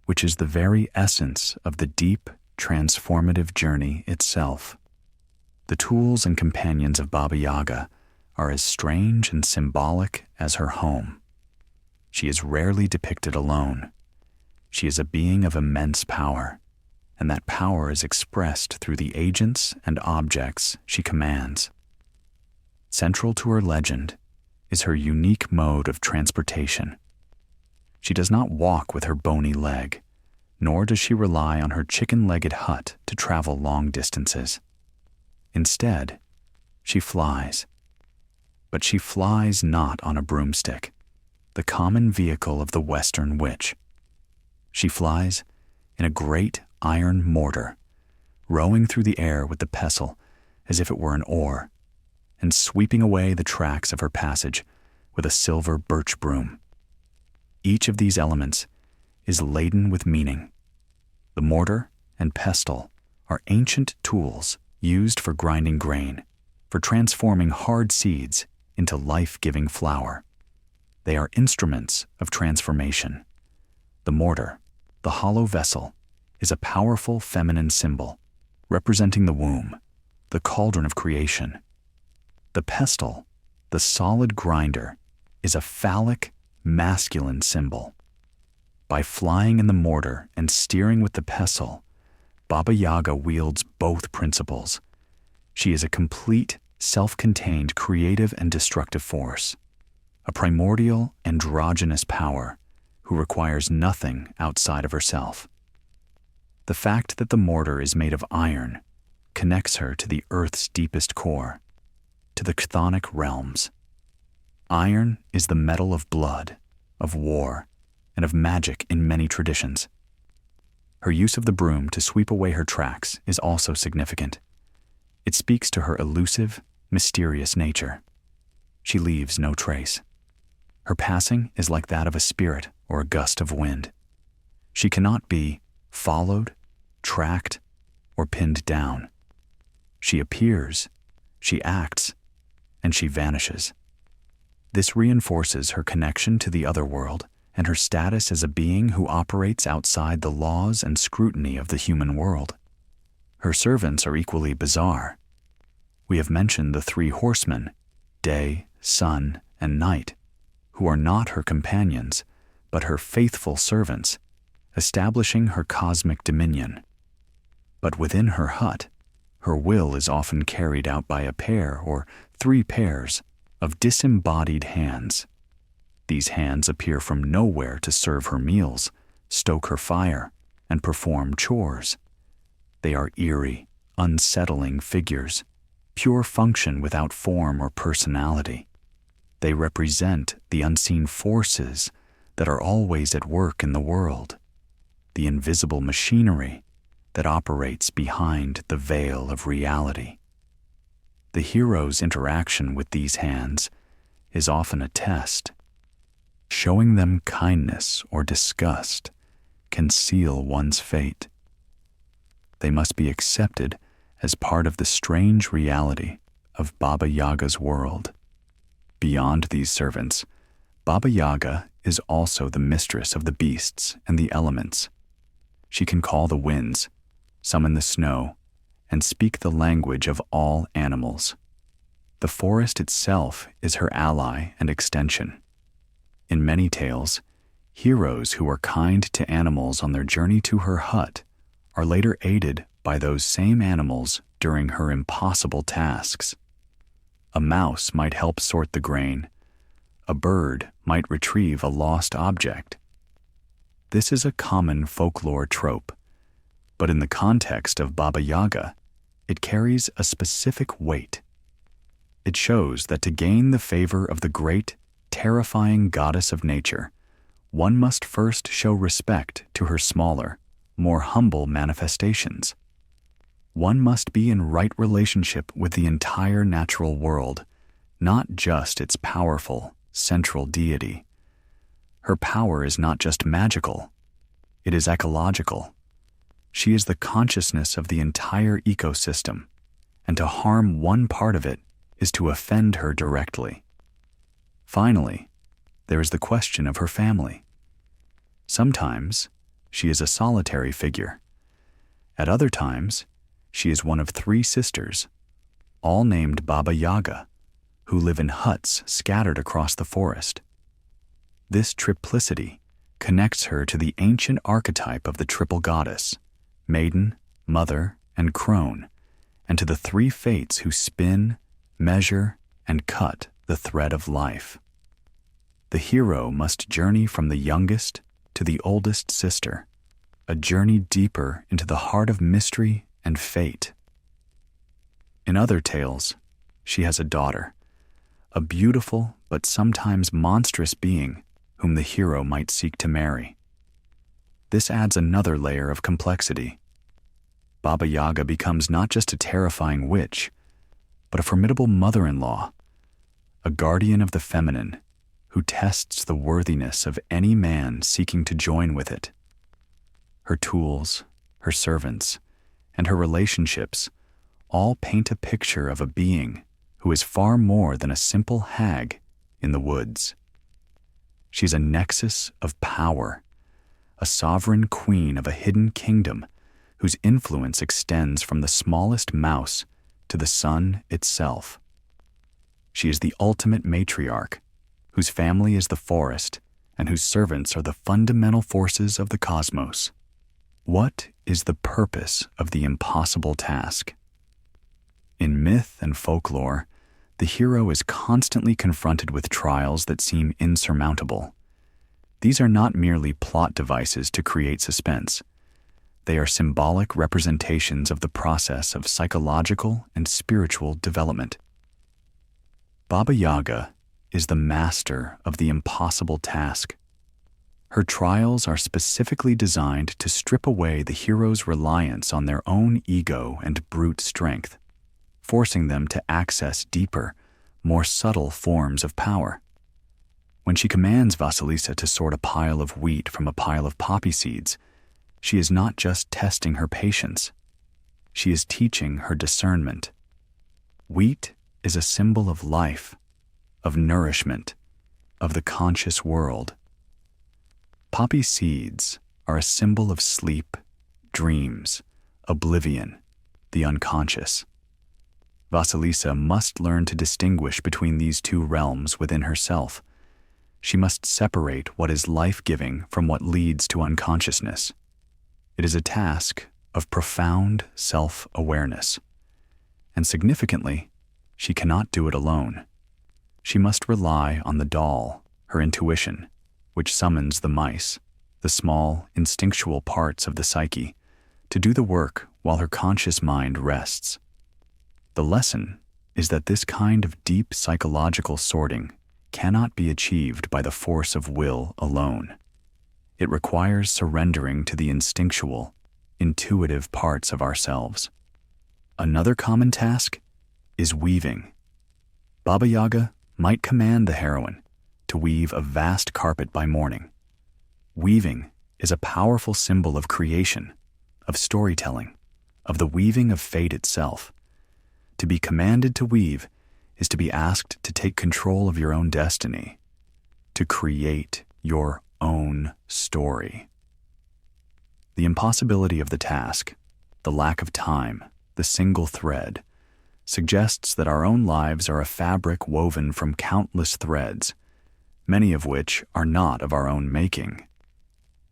which is the very essence of the deep, transformative journey itself. The tools and companions of Baba Yaga are as strange and symbolic as her home. She is rarely depicted alone. She is a being of immense power, and that power is expressed through the agents and objects she commands. Central to her legend is her unique mode of transportation. She does not walk with her bony leg, nor does she rely on her chicken-legged hut to travel long distances. Instead, she flies. But she flies not on a broomstick, the common vehicle of the Western witch. She flies in a great iron mortar, rowing through the air with the pestle as if it were an oar, and sweeping away the tracks of her passage with a silver birch broom. Each of these elements is laden with meaning. The mortar and pestle are ancient tools used for grinding grain, for transforming hard seeds into life-giving flour. They are instruments of transformation. The mortar, the hollow vessel, is a powerful feminine symbol, representing the womb, the cauldron of creation. The pestle, the solid grinder, is a phallic, masculine symbol. By flying in the mortar and steering with the pestle, Baba Yaga wields both principles. She is a complete, self-contained creative and destructive force, a primordial androgynous power who requires nothing outside of herself. The fact that the mortar is made of iron connects her to the earth's deepest core, to the chthonic realms. Iron is the metal of blood, of war, and of magic in many traditions. Her use of the broom to sweep away her tracks is also significant. It speaks to her elusive, mysterious nature. she leaves no trace. Her passing is like that of a spirit or a gust of wind. She cannot be followed, tracked, or pinned down. She appears, she acts, and she vanishes. This reinforces her connection to the other world and her status as a being who operates outside the laws and scrutiny of the human world. Her servants are equally bizarre. We have mentioned the three horsemen, day, sun, and night, who are not her companions, but her faithful servants, establishing her cosmic dominion. But within her hut, her will is often carried out by a pair or three pairs of disembodied hands. These hands appear from nowhere to serve her meals, stoke her fire, and perform chores. They are eerie, unsettling figures, pure function without form or personality. They represent the unseen forces that are always at work in the world, the invisible machinery that operates behind the veil of reality. The hero's interaction with these hands is often a test. Showing them kindness or disgust can seal one's fate. They must be accepted as part of the strange reality of Baba Yaga's world. Beyond these servants, Baba Yaga is also the mistress of the beasts and the elements. She can call the winds, summon the snow, and speak the language of all animals. The forest itself is her ally and extension. In many tales, heroes who are kind to animals on their journey to her hut are later aided by those same animals during her impossible tasks. A mouse might help sort the grain. A bird might retrieve a lost object. This is a common folklore trope, but in the context of Baba Yaga, it carries a specific weight. It shows that to gain the favor of the great, terrifying goddess of nature, one must first show respect to her smaller, more humble manifestations. One must be in right relationship with the entire natural world, not just its powerful, central deity. Her power is not just magical, it is ecological. She is the consciousness of the entire ecosystem, and to harm one part of it is to offend her directly. Finally, there is the question of her family. Sometimes, she is a solitary figure. At other times, she is one of three sisters, all named Baba Yaga, who live in huts scattered across the forest. This triplicity connects her to the ancient archetype of the triple goddess, maiden, mother, and crone, and to the three fates who spin, measure, and cut the thread of life. The hero must journey from the youngest to the oldest sister, a journey deeper into the heart of mystery and fate. In other tales, she has a daughter, a beautiful but sometimes monstrous being whom the hero might seek to marry. This adds another layer of complexity. Baba Yaga becomes not just a terrifying witch, but a formidable mother-in-law, a guardian of the feminine who tests the worthiness of any man seeking to join with it. Her tools, her servants, and her relationships all paint a picture of a being who is far more than a simple hag in the woods. She's a nexus of power, a sovereign queen of a hidden kingdom whose influence extends from the smallest mouse to the sun itself. She is the ultimate matriarch, whose family is the forest and whose servants are the fundamental forces of the cosmos. What is the purpose of the impossible task? In myth and folklore, the hero is constantly confronted with trials that seem insurmountable. These are not merely plot devices to create suspense. They are symbolic representations of the process of psychological and spiritual development. Baba Yaga is the master of the impossible task. Her trials are specifically designed to strip away the hero's reliance on their own ego and brute strength, forcing them to access deeper, more subtle forms of power. When she commands Vasilisa to sort a pile of wheat from a pile of poppy seeds, she is not just testing her patience. She is teaching her discernment. Wheat is a symbol of life, of nourishment, of the conscious world. Poppy seeds are a symbol of sleep, dreams, oblivion, the unconscious. Vasilisa must learn to distinguish between these two realms within herself. She must separate what is life-giving from what leads to unconsciousness. It is a task of profound self-awareness. And significantly, she cannot do it alone. She must rely on the doll, her intuition, which summons the mice, the small, instinctual parts of the psyche, to do the work while her conscious mind rests. The lesson is that this kind of deep psychological sorting cannot be achieved by the force of will alone. It requires surrendering to the instinctual, intuitive parts of ourselves. Another common task is weaving. Baba Yaga might command the heroine to weave a vast carpet by morning. Weaving is a powerful symbol of creation, of storytelling, of the weaving of fate itself. To be commanded to weave is to be asked to take control of your own destiny, to create your own story. The impossibility of the task, the lack of time, the single thread, suggests that our own lives are a fabric woven from countless threads, many of which are not of our own making.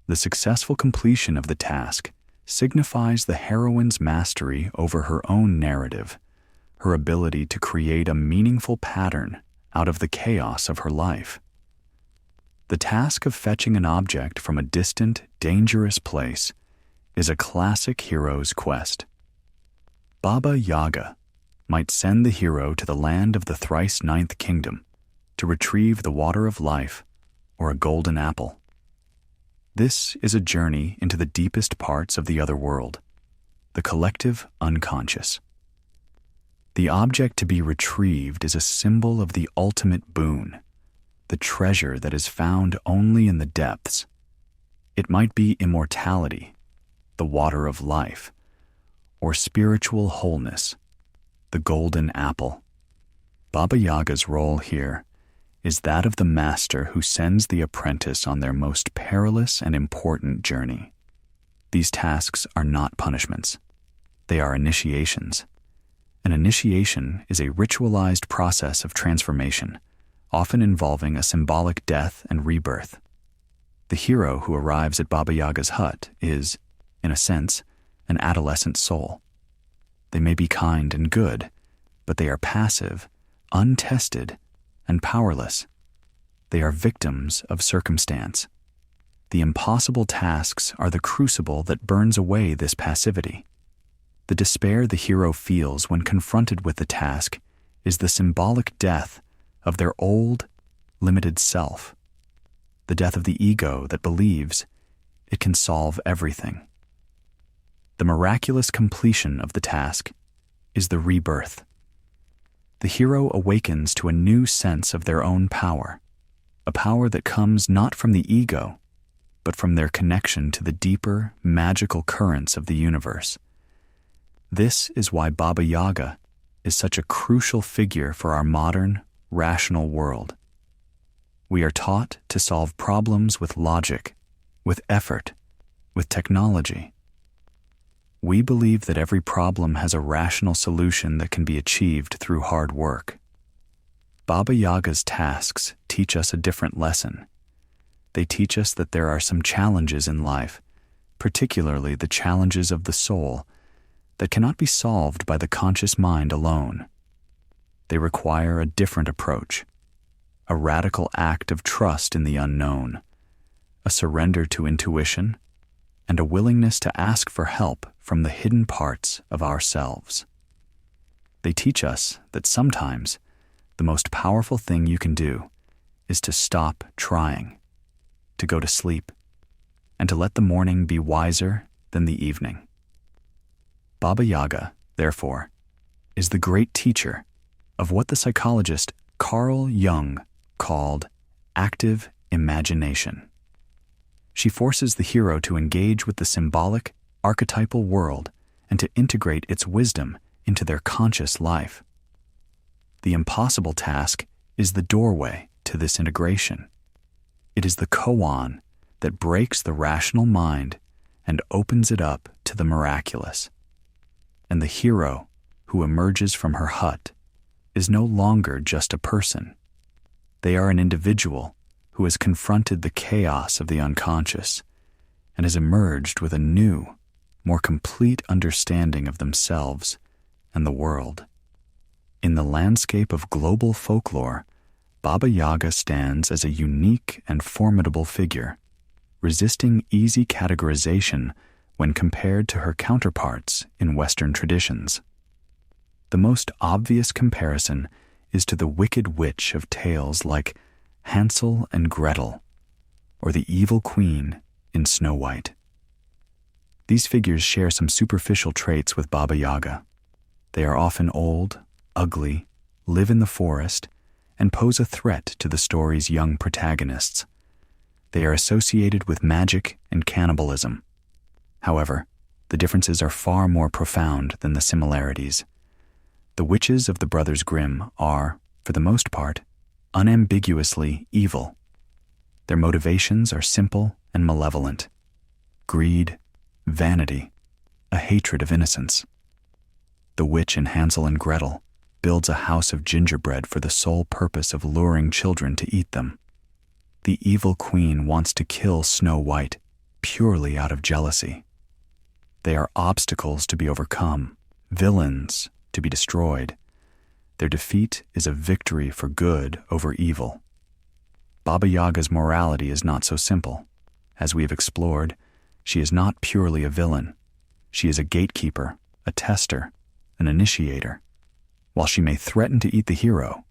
The successful completion of the task signifies the heroine's mastery over her own narrative, her ability to create a meaningful pattern out of the chaos of her life. The task of fetching an object from a distant, dangerous place is a classic hero's quest. Baba Yaga might send the hero to the land of the thrice ninth kingdom to retrieve the water of life or a golden apple. This is a journey into the deepest parts of the other world, the collective unconscious. The object to be retrieved is a symbol of the ultimate boon, the treasure that is found only in the depths. It might be immortality, the water of life, or spiritual wholeness, the golden apple. Baba Yaga's role here is that of the master who sends the apprentice on their most perilous and important journey. These tasks are not punishments. They are initiations. An initiation is a ritualized process of transformation, often involving a symbolic death and rebirth. The hero who arrives at Baba Yaga's hut is, in a sense, an adolescent soul. They may be kind and good, but they are passive, untested, and powerless. They are victims of circumstance. The impossible tasks are the crucible that burns away this passivity. The despair the hero feels when confronted with the task is the symbolic death of their old, limited self, the death of the ego that believes it can solve everything. The miraculous completion of the task is the rebirth. The hero awakens to a new sense of their own power, a power that comes not from the ego, but from their connection to the deeper, magical currents of the universe. This is why Baba Yaga is such a crucial figure for our modern, rational world. We are taught to solve problems with logic, with effort, with technology. We believe that every problem has a rational solution that can be achieved through hard work. Baba Yaga's tasks teach us a different lesson. They teach us that there are some challenges in life, particularly the challenges of the soul, that cannot be solved by the conscious mind alone. They require a different approach, a radical act of trust in the unknown, a surrender to intuition, and a willingness to ask for help from the hidden parts of ourselves. They teach us that sometimes the most powerful thing you can do is to stop trying, to go to sleep, and to let the morning be wiser than the evening. Baba Yaga, therefore, is the great teacher, of what the psychologist Carl Jung called active imagination. She forces the hero to engage with the symbolic, archetypal world and to integrate its wisdom into their conscious life. The impossible task is the doorway to this integration. It is the koan that breaks the rational mind and opens it up to the miraculous. And the hero who emerges from her hut is no longer just a person. They are an individual who has confronted the chaos of the unconscious and has emerged with a new, more complete understanding of themselves and the world. In the landscape of global folklore, Baba Yaga stands as a unique and formidable figure, resisting easy categorization when compared to her counterparts in Western traditions. The most obvious comparison is to the wicked witch of tales like Hansel and Gretel, or the evil queen in Snow White. These figures share some superficial traits with Baba Yaga. They are often old, ugly, live in the forest, and pose a threat to the story's young protagonists. They are associated with magic and cannibalism. However, the differences are far more profound than the similarities. The witches of the Brothers Grimm are, for the most part, unambiguously evil. Their motivations are simple and malevolent: greed, vanity, a hatred of innocence. The witch in Hansel and Gretel builds a house of gingerbread for the sole purpose of luring children to eat them. The evil queen wants to kill Snow White purely out of jealousy. They are obstacles to be overcome, villains to be destroyed. Their defeat is a victory for good over evil. Baba Yaga's morality is not so simple. As we have explored, she is not purely a villain. She is a gatekeeper, a tester, an initiator. While she may threaten to eat the hero,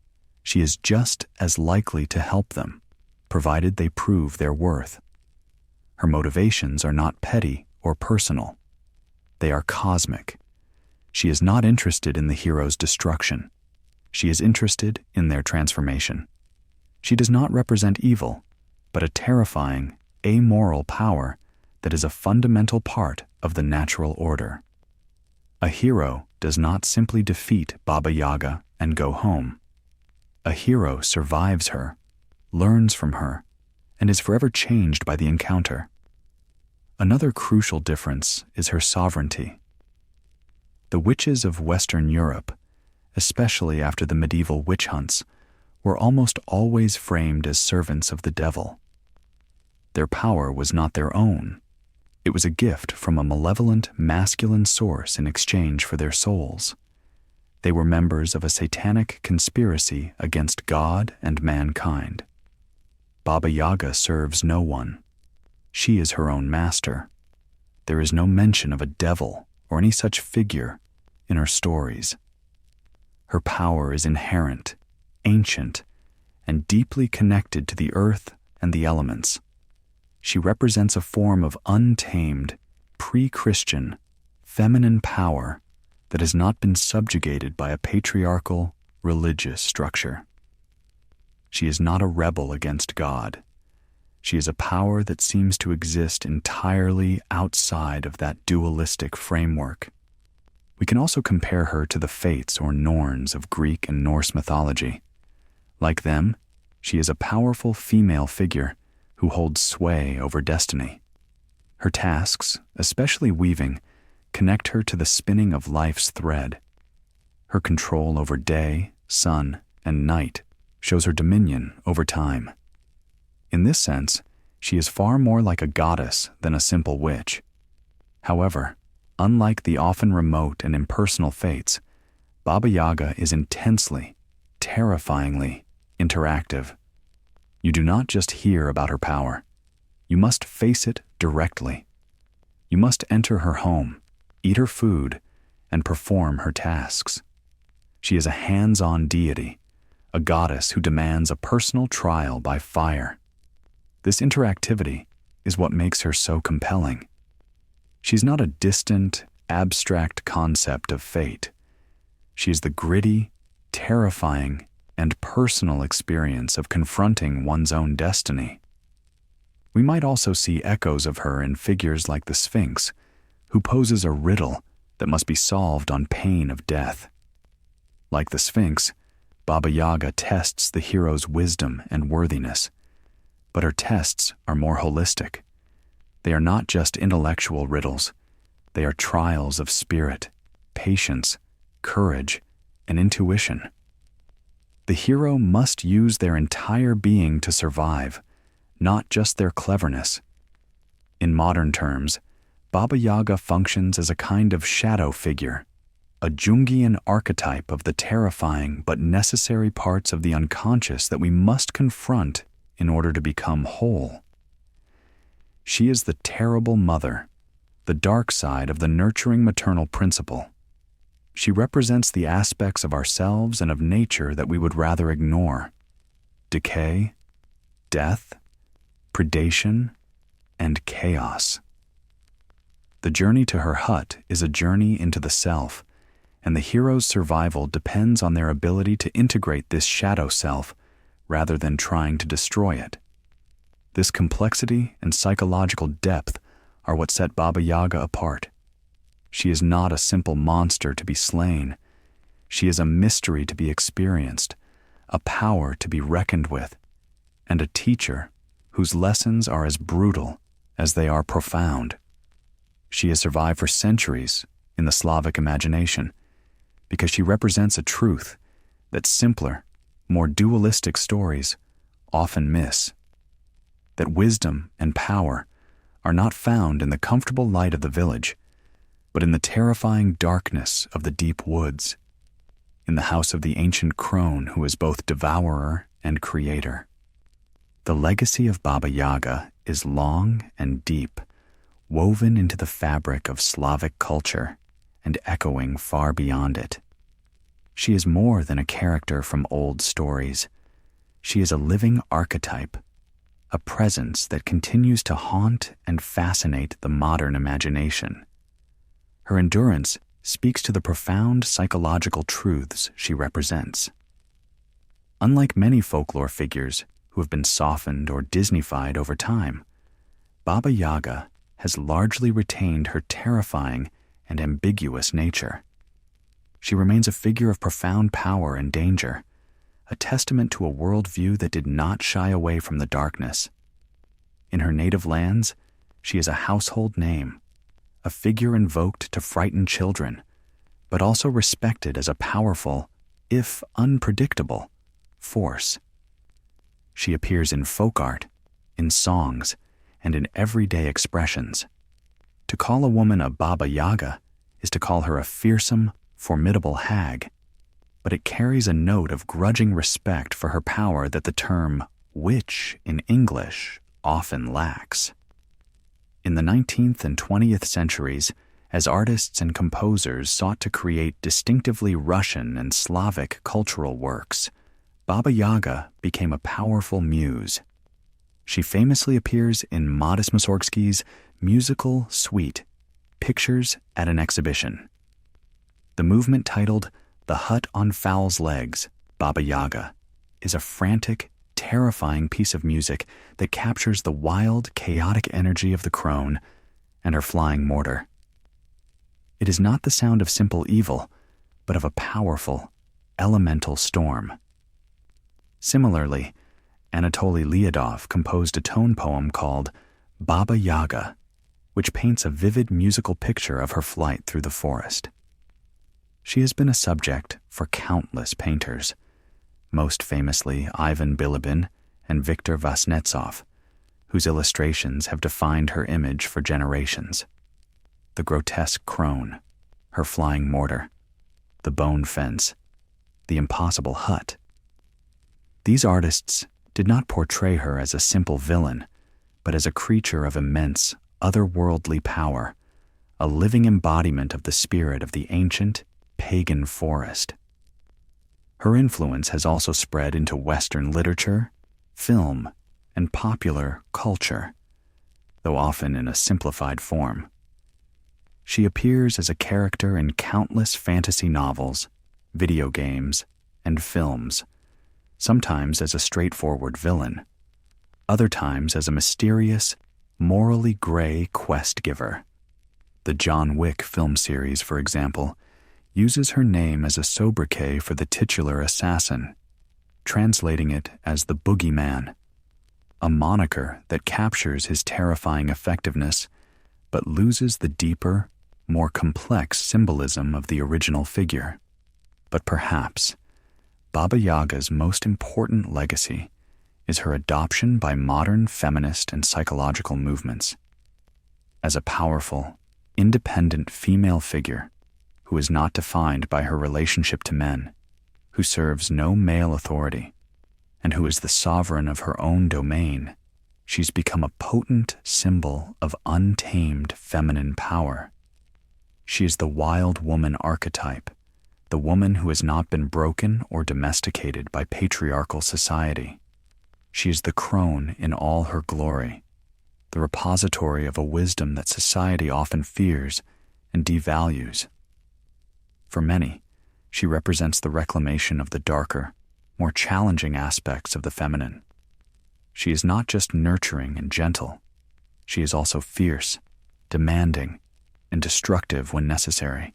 she is just as likely to help them, provided they prove their worth. Her motivations are not petty or personal. They are cosmic. She is not interested in the hero's destruction. She is interested in their transformation. She does not represent evil, but a terrifying, amoral power that is a fundamental part of the natural order. A hero does not simply defeat Baba Yaga and go home. A hero survives her, learns from her, and is forever changed by the encounter. Another crucial difference is her sovereignty. The witches of Western Europe, especially after the medieval witch hunts, were almost always framed as servants of the devil. Their power was not their own. It was a gift from a malevolent masculine source in exchange for their souls. They were members of a satanic conspiracy against God and mankind. Baba Yaga serves no one. She is her own master. There is no mention of a devil or any such figure in her stories. Her power is inherent, ancient, and deeply connected to the earth and the elements. She represents a form of untamed, pre-Christian, feminine power that has not been subjugated by a patriarchal, religious structure. She is not a rebel against God. She is a power that seems to exist entirely outside of that dualistic framework. We can also compare her to the Fates or Norns of Greek and Norse mythology. Like them, she is a powerful female figure who holds sway over destiny. Her tasks, especially weaving, connect her to the spinning of life's thread. Her control over day, sun, and night shows her dominion over time. In this sense, she is far more like a goddess than a simple witch. However, unlike the often remote and impersonal Fates, Baba Yaga is intensely, terrifyingly interactive. You do not just hear about her power. You must face it directly. You must enter her home, eat her food, and perform her tasks. She is a hands-on deity, a goddess who demands a personal trial by fire. This interactivity is what makes her so compelling. She's not a distant, abstract concept of fate. She is the gritty, terrifying and personal experience of confronting one's own destiny. We might also see echoes of her in figures like the Sphinx, who poses a riddle that must be solved on pain of death. Like the Sphinx, Baba Yaga tests the hero's wisdom and worthiness, but her tests are more holistic. They are not just intellectual riddles. They are trials of spirit, patience, courage, and intuition. The hero must use their entire being to survive, not just their cleverness. In modern terms, Baba Yaga functions as a kind of shadow figure, a Jungian archetype of the terrifying but necessary parts of the unconscious that we must confront in order to become whole. She is the terrible mother, the dark side of the nurturing maternal principle. She represents the aspects of ourselves and of nature that we would rather ignore: decay, death, predation, and chaos. The journey to her hut is a journey into the self, and the hero's survival depends on their ability to integrate this shadow self rather than trying to destroy it. This complexity and psychological depth are what set Baba Yaga apart. She is not a simple monster to be slain. She is a mystery to be experienced, a power to be reckoned with, and a teacher whose lessons are as brutal as they are profound. She has survived for centuries in the Slavic imagination because she represents a truth that simpler, more dualistic stories often miss: that wisdom and power are not found in the comfortable light of the village, but in the terrifying darkness of the deep woods, in the house of the ancient crone who is both devourer and creator. The legacy of Baba Yaga is long and deep, woven into the fabric of Slavic culture and echoing far beyond it. She is more than a character from old stories. She is a living archetype, a presence that continues to haunt and fascinate the modern imagination. Her endurance speaks to the profound psychological truths she represents. Unlike many folklore figures who have been softened or Disneyfied over time, Baba Yaga has largely retained her terrifying and ambiguous nature. She remains a figure of profound power and danger, a testament to a worldview that did not shy away from the darkness. In her native lands, she is a household name, a figure invoked to frighten children, but also respected as a powerful, if unpredictable, force. She appears in folk art, in songs, and in everyday expressions. To call a woman a Baba Yaga is to call her a fearsome, formidable hag, but it carries a note of grudging respect for her power that the term witch in English often lacks. In the 19th and 20th centuries, as artists and composers sought to create distinctively Russian and Slavic cultural works, Baba Yaga became a powerful muse. She famously appears in Modest Mussorgsky's musical suite, Pictures at an Exhibition. The movement titled The Hut on Fowl's Legs, Baba Yaga, is a frantic, terrifying piece of music that captures the wild, chaotic energy of the crone and her flying mortar. It is not the sound of simple evil, but of a powerful, elemental storm. Similarly, Anatoly Lyadov composed a tone poem called Baba Yaga, which paints a vivid musical picture of her flight through the forest. She has been a subject for countless painters, most famously Ivan Bilibin and Viktor Vasnetsov, whose illustrations have defined her image for generations. The grotesque crone, her flying mortar, the bone fence, the impossible hut. These artists did not portray her as a simple villain, but as a creature of immense, otherworldly power, a living embodiment of the spirit of the ancient, pagan forest. Her influence has also spread into Western literature, film, and popular culture, though often in a simplified form. She appears as a character in countless fantasy novels, video games, and films, sometimes as a straightforward villain, other times as a mysterious, morally gray quest giver. The John Wick film series, for example, uses her name as a sobriquet for the titular assassin, translating it as the boogeyman, a moniker that captures his terrifying effectiveness but loses the deeper, more complex symbolism of the original figure. But perhaps Baba Yaga's most important legacy is her adoption by modern feminist and psychological movements. As a powerful, independent female figure who is not defined by her relationship to men, who serves no male authority, and who is the sovereign of her own domain, she's become a potent symbol of untamed feminine power. She is the wild woman archetype, the woman who has not been broken or domesticated by patriarchal society. She is the crone in all her glory, the repository of a wisdom that society often fears and devalues. For many, she represents the reclamation of the darker, more challenging aspects of the feminine. She is not just nurturing and gentle. She is also fierce, demanding, and destructive when necessary.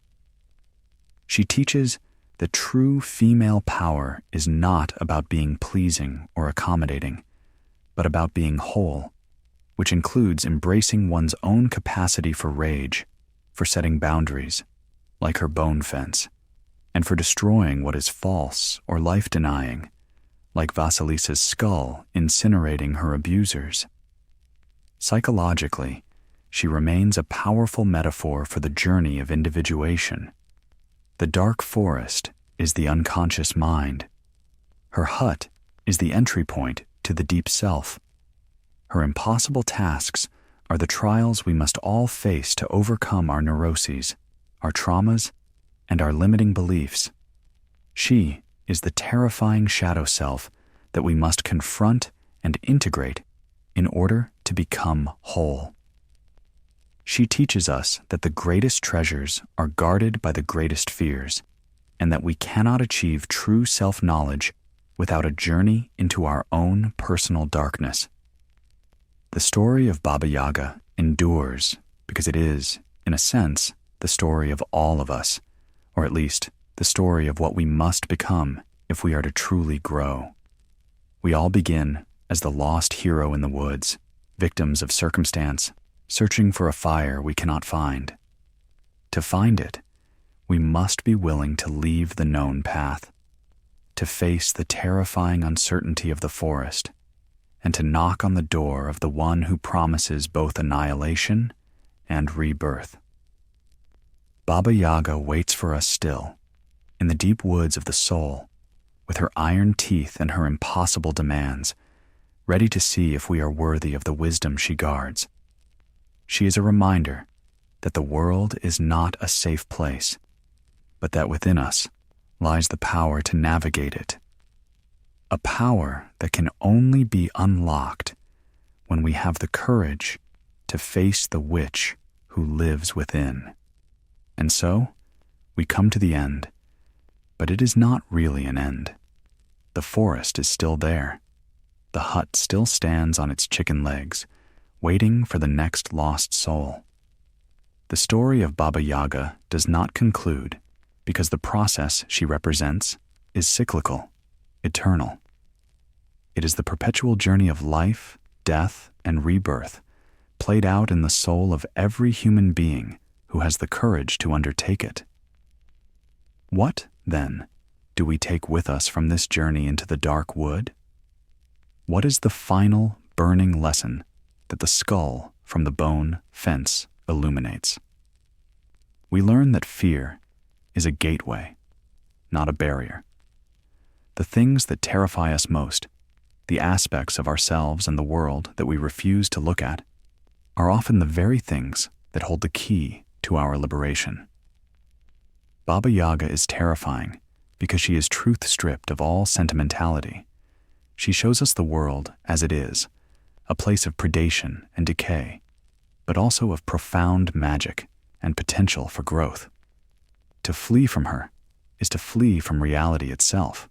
She teaches that true female power is not about being pleasing or accommodating, but about being whole, which includes embracing one's own capacity for rage, for setting boundaries, like her bone fence, and for destroying what is false or life-denying, like Vasilisa's skull incinerating her abusers. Psychologically, she remains a powerful metaphor for the journey of individuation. The dark forest is the unconscious mind. Her hut is the entry point to the deep self. Her impossible tasks are the trials we must all face to overcome our neuroses, our traumas, and our limiting beliefs. She is the terrifying shadow self that we must confront and integrate in order to become whole. She teaches us that the greatest treasures are guarded by the greatest fears, and that we cannot achieve true self-knowledge without a journey into our own personal darkness. The story of Baba Yaga endures because it is, in a sense, the story of all of us, or at least the story of what we must become if we are to truly grow. We all begin as the lost hero in the woods, victims of circumstance, searching for a fire we cannot find. To find it, we must be willing to leave the known path, to face the terrifying uncertainty of the forest, and to knock on the door of the one who promises both annihilation and rebirth. Baba Yaga waits for us still, in the deep woods of the soul, with her iron teeth and her impossible demands, ready to see if we are worthy of the wisdom she guards. She is a reminder that the world is not a safe place, but that within us lies the power to navigate it. A power that can only be unlocked when we have the courage to face the witch who lives within. And so, we come to the end, but it is not really an end. The forest is still there. The hut still stands on its chicken legs, waiting for the next lost soul. The story of Baba Yaga does not conclude because the process she represents is cyclical, eternal. It is the perpetual journey of life, death, and rebirth, played out in the soul of every human being who has the courage to undertake it. What, then, do we take with us from this journey into the dark wood? What is the final burning lesson that the skull from the bone fence illuminates? We learn that fear is a gateway, not a barrier. The things that terrify us most, the aspects of ourselves and the world that we refuse to look at, are often the very things that hold the key to our liberation. Baba Yaga is terrifying because she is truth-stripped of all sentimentality. She shows us the world as it is, a place of predation and decay, but also of profound magic and potential for growth. To flee from her is to flee from reality itself.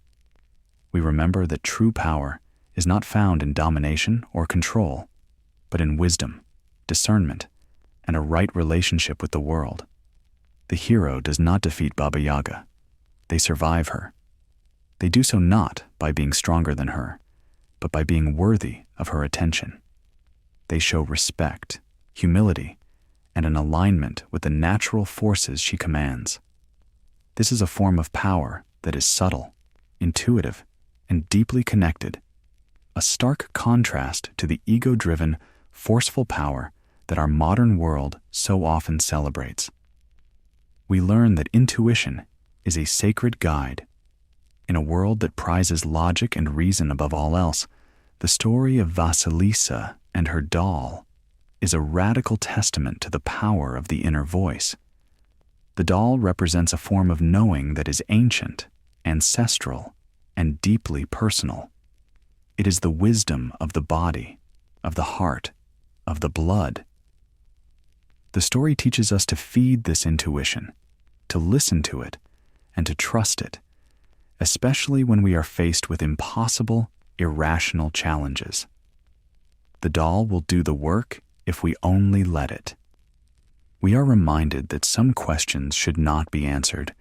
we remember that true power is not found in domination or control, but in wisdom, discernment, and a right relationship with the world. The hero does not defeat Baba Yaga. They survive her. They do so not by being stronger than her, but by being worthy of her attention. They show respect, humility, and an alignment with the natural forces she commands. This is a form of power that is subtle, intuitive, and deeply connected, a stark contrast to the ego-driven, forceful power that our modern world so often celebrates. We learn that intuition is a sacred guide. In a world that prizes logic and reason above all else, the story of Vasilisa and her doll is a radical testament to the power of the inner voice. The doll represents a form of knowing that is ancient, ancestral, and deeply personal. It is the wisdom of the body, of the heart, of the blood. The story teaches us to feed this intuition, to listen to it, and to trust it, especially when we are faced with impossible, irrational challenges. The doll will do the work if we only let it. We are reminded that some questions should not be answered,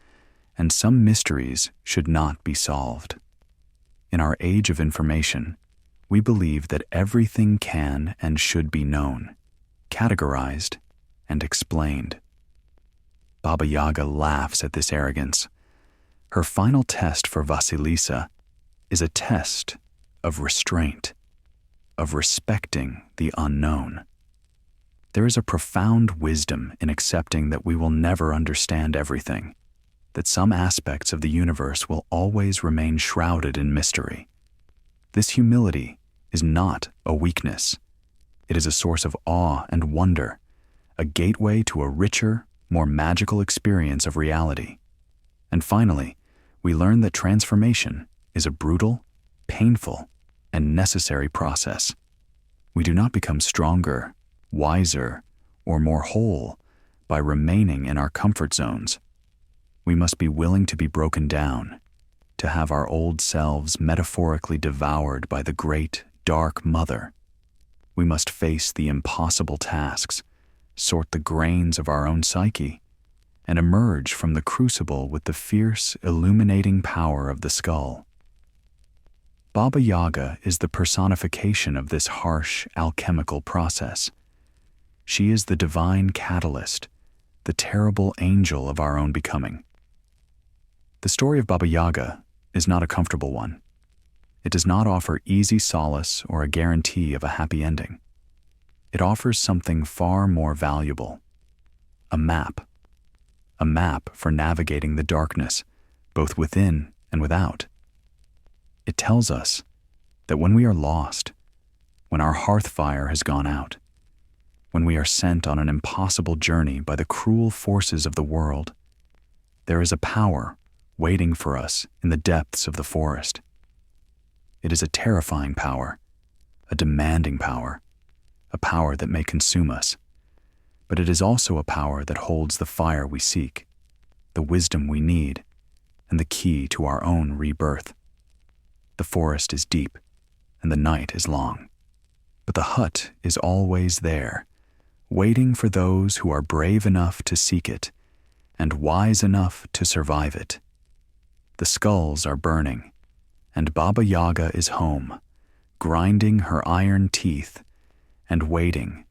and some mysteries should not be solved. In our age of information, we believe that everything can and should be known, categorized, and explained. Baba Yaga laughs at this arrogance. Her final test for Vasilisa is a test of restraint, of respecting the unknown. There is a profound wisdom in accepting that we will never understand everything, that some aspects of the universe will always remain shrouded in mystery. This humility is not a weakness. It is a source of awe and wonder, a gateway to a richer, more magical experience of reality. And finally, we learn that transformation is a brutal, painful, and necessary process. We do not become stronger, wiser, or more whole by remaining in our comfort zones. We must be willing to be broken down, to have our old selves metaphorically devoured by the great, dark mother. We must face the impossible tasks, sort the grains of our own psyche, and emerge from the crucible with the fierce, illuminating power of the skull. Baba Yaga is the personification of this harsh, alchemical process. She is the divine catalyst, the terrible angel of our own becoming. The story of Baba Yaga is not a comfortable one. It does not offer easy solace or a guarantee of a happy ending. It offers something far more valuable, a map for navigating the darkness, both within and without. It tells us that when we are lost, when our hearth fire has gone out, when we are sent on an impossible journey by the cruel forces of the world, there is a power waiting for us in the depths of the forest. It is a terrifying power, a demanding power, a power that may consume us, but it is also a power that holds the fire we seek, the wisdom we need, and the key to our own rebirth. The forest is deep, and the night is long, but the hut is always there, waiting for those who are brave enough to seek it and wise enough to survive it. The skulls are burning, and Baba Yaga is home, grinding her iron teeth and waiting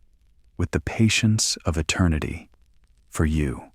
with the patience of eternity for you.